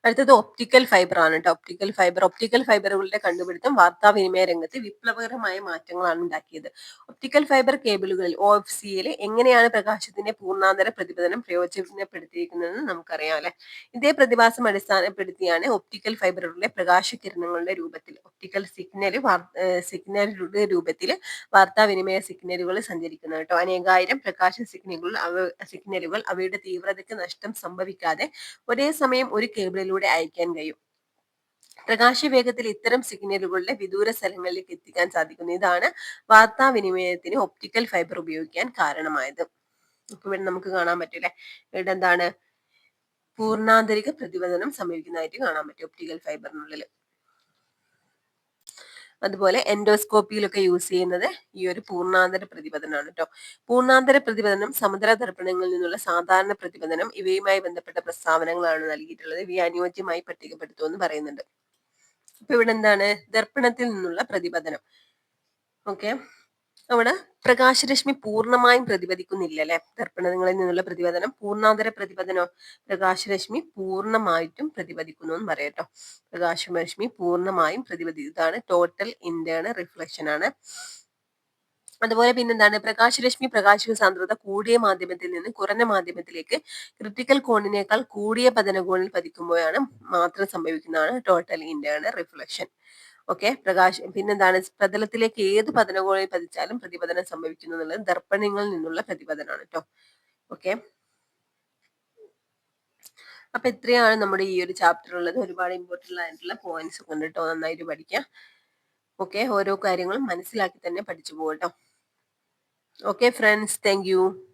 അടുത്തത് ഒപ്റ്റിക്കൽ ഫൈബർ ആണ് കേട്ടോ. ഒപ്റ്റിക്കൽ ഫൈബറുകളുടെ കണ്ടുപിടുത്തം വാർത്താവിനിമയ രംഗത്ത് വിപ്ലവകരമായ മാറ്റങ്ങളാണ് ഉണ്ടാക്കിയത്. ഒപ്റ്റിക്കൽ ഫൈബർ കേബിളുകളിൽ OFCയിൽ എങ്ങനെയാണ് പ്രകാശത്തിന്റെ പൂർണ്ണാന്തര പ്രതിപതനം പ്രയോജനപ്പെടുത്തിയിരിക്കുന്നതെന്ന് നമുക്കറിയാം അല്ലെ. ഇതേ പ്രതിഭാസം അടിസ്ഥാനപ്പെടുത്തിയാണ് ഒപ്റ്റിക്കൽ ഫൈബറുകളിലെ പ്രകാശകിരണങ്ങളുടെ രൂപത്തിൽ സിഗ്നലുകളുടെ രൂപത്തിൽ വാർത്താവിനിമയ സിഗ്നലുകൾ സഞ്ചരിക്കുന്നത് കേട്ടോ. അനേകായിരം പ്രകാശ സിഗ്നലുകൾ അവയുടെ തീവ്രതയ്ക്ക് നഷ്ടം സംഭവിക്കാതെ ഒരേ സമയം ഒരു കേബിളിലൂടെ അയക്കാൻ കഴിയും. പ്രകാശവേഗത്തിൽ ഇത്തരം സിഗ്നലുകളുടെ വിദൂര സ്ഥലങ്ങളിലേക്ക് എത്തിക്കാൻ സാധിക്കുന്നു. ഇതാണ് വാർത്താവിനിമയത്തിന് ഒപ്റ്റിക്കൽ ഫൈബർ ഉപയോഗിക്കാൻ കാരണമായത്. ഇപ്പൊ ഇവിടെ നമുക്ക് കാണാൻ പറ്റൂലേ, ഇവിടെ എന്താണ് പൂർണ്ണാന്തരിക പ്രതിപതനം സംഭവിക്കുന്നതായിട്ട് കാണാൻ പറ്റും ഒപ്റ്റിക്കൽ ഫൈബറിനുള്ളിൽ. അതുപോലെ എൻഡോസ്കോപ്പിയിലൊക്കെ യൂസ് ചെയ്യുന്നത് ഈ ഒരു പൂർണ്ണാന്തര പ്രതിപതനാണ് കേട്ടോ. പൂർണ്ണാന്തര പ്രതിപതനം, സമുദ്ര ദർപ്പണങ്ങളിൽ നിന്നുള്ള സാധാരണ പ്രതിപതനം, ഇവയുമായി ബന്ധപ്പെട്ട പ്രസ്താവനകളാണ് നൽകിയിട്ടുള്ളത്. ഇവയെ അനുയോജ്യമായി പട്ടികപ്പെടുത്തുമെന്ന് പറയുന്നുണ്ട്. അപ്പൊ ഇവിടെ എന്താണ്? ദർപ്പണത്തിൽ നിന്നുള്ള പ്രതിപതനം. ഓക്കെ, അവിടെ പ്രകാശരശ്മി പൂർണ്ണമായും പ്രതിപദിക്കുന്നില്ല അല്ലെ. ദർപ്പണങ്ങളിൽ നിന്നുള്ള പ്രതിപതനം. പൂർണ്ണാന്തര പ്രതിപതനോ? പ്രകാശരശ്മി പൂർണ്ണമായിട്ടും പ്രതിപദിക്കുന്നു എന്ന് പറയട്ടോ. പ്രകാശരശ്മി പൂർണ്ണമായും പ്രതിപദിക്കും. ഇതാണ് ടോട്ടൽ ഇന്റേണൽ റിഫ്ലക്ഷൻ ആണ്. അതുപോലെ പിന്നെന്താണ്? പ്രകാശരശ്മി പ്രകാശിക സാന്ദ്രത കൂടിയ മാധ്യമത്തിൽ നിന്ന് കുറഞ്ഞ മാധ്യമത്തിലേക്ക് ക്രിട്ടിക്കൽ കോണിനേക്കാൾ കൂടിയ പതനകോണിൽ പതിക്കുമ്പോഴാണ് മാത്രം സംഭവിക്കുന്നതാണ് ടോട്ടൽ ഇന്റേണൽ റിഫ്ലക്ഷൻ. ഓക്കെ, പിന്നെന്താണ്? പ്രതലത്തിലേക്ക് ഏത് പതനകോണിൽ പതിച്ചാലും പ്രതിപതനം സംഭവിക്കുന്നു എന്നുള്ളത് ദർപ്പണങ്ങളിൽ നിന്നുള്ള പ്രതിപതനാണ് കേട്ടോ. ഓക്കെ, അപ്പൊ ഇത്രയാണ് നമ്മുടെ ഈ ഒരു ചാപ്റ്റർ ഉള്ളത്. ഒരുപാട് ഇമ്പോർട്ടന്റ് ആയിട്ടുള്ള പോയിന്റ്സ് ഉണ്ട് കേട്ടോ. നന്നായിട്ട് പഠിക്കാം. ഓക്കെ, ഓരോ കാര്യങ്ങളും മനസ്സിലാക്കി തന്നെ പഠിച്ചു പോകട്ടോ. Okay, friends. Thank you.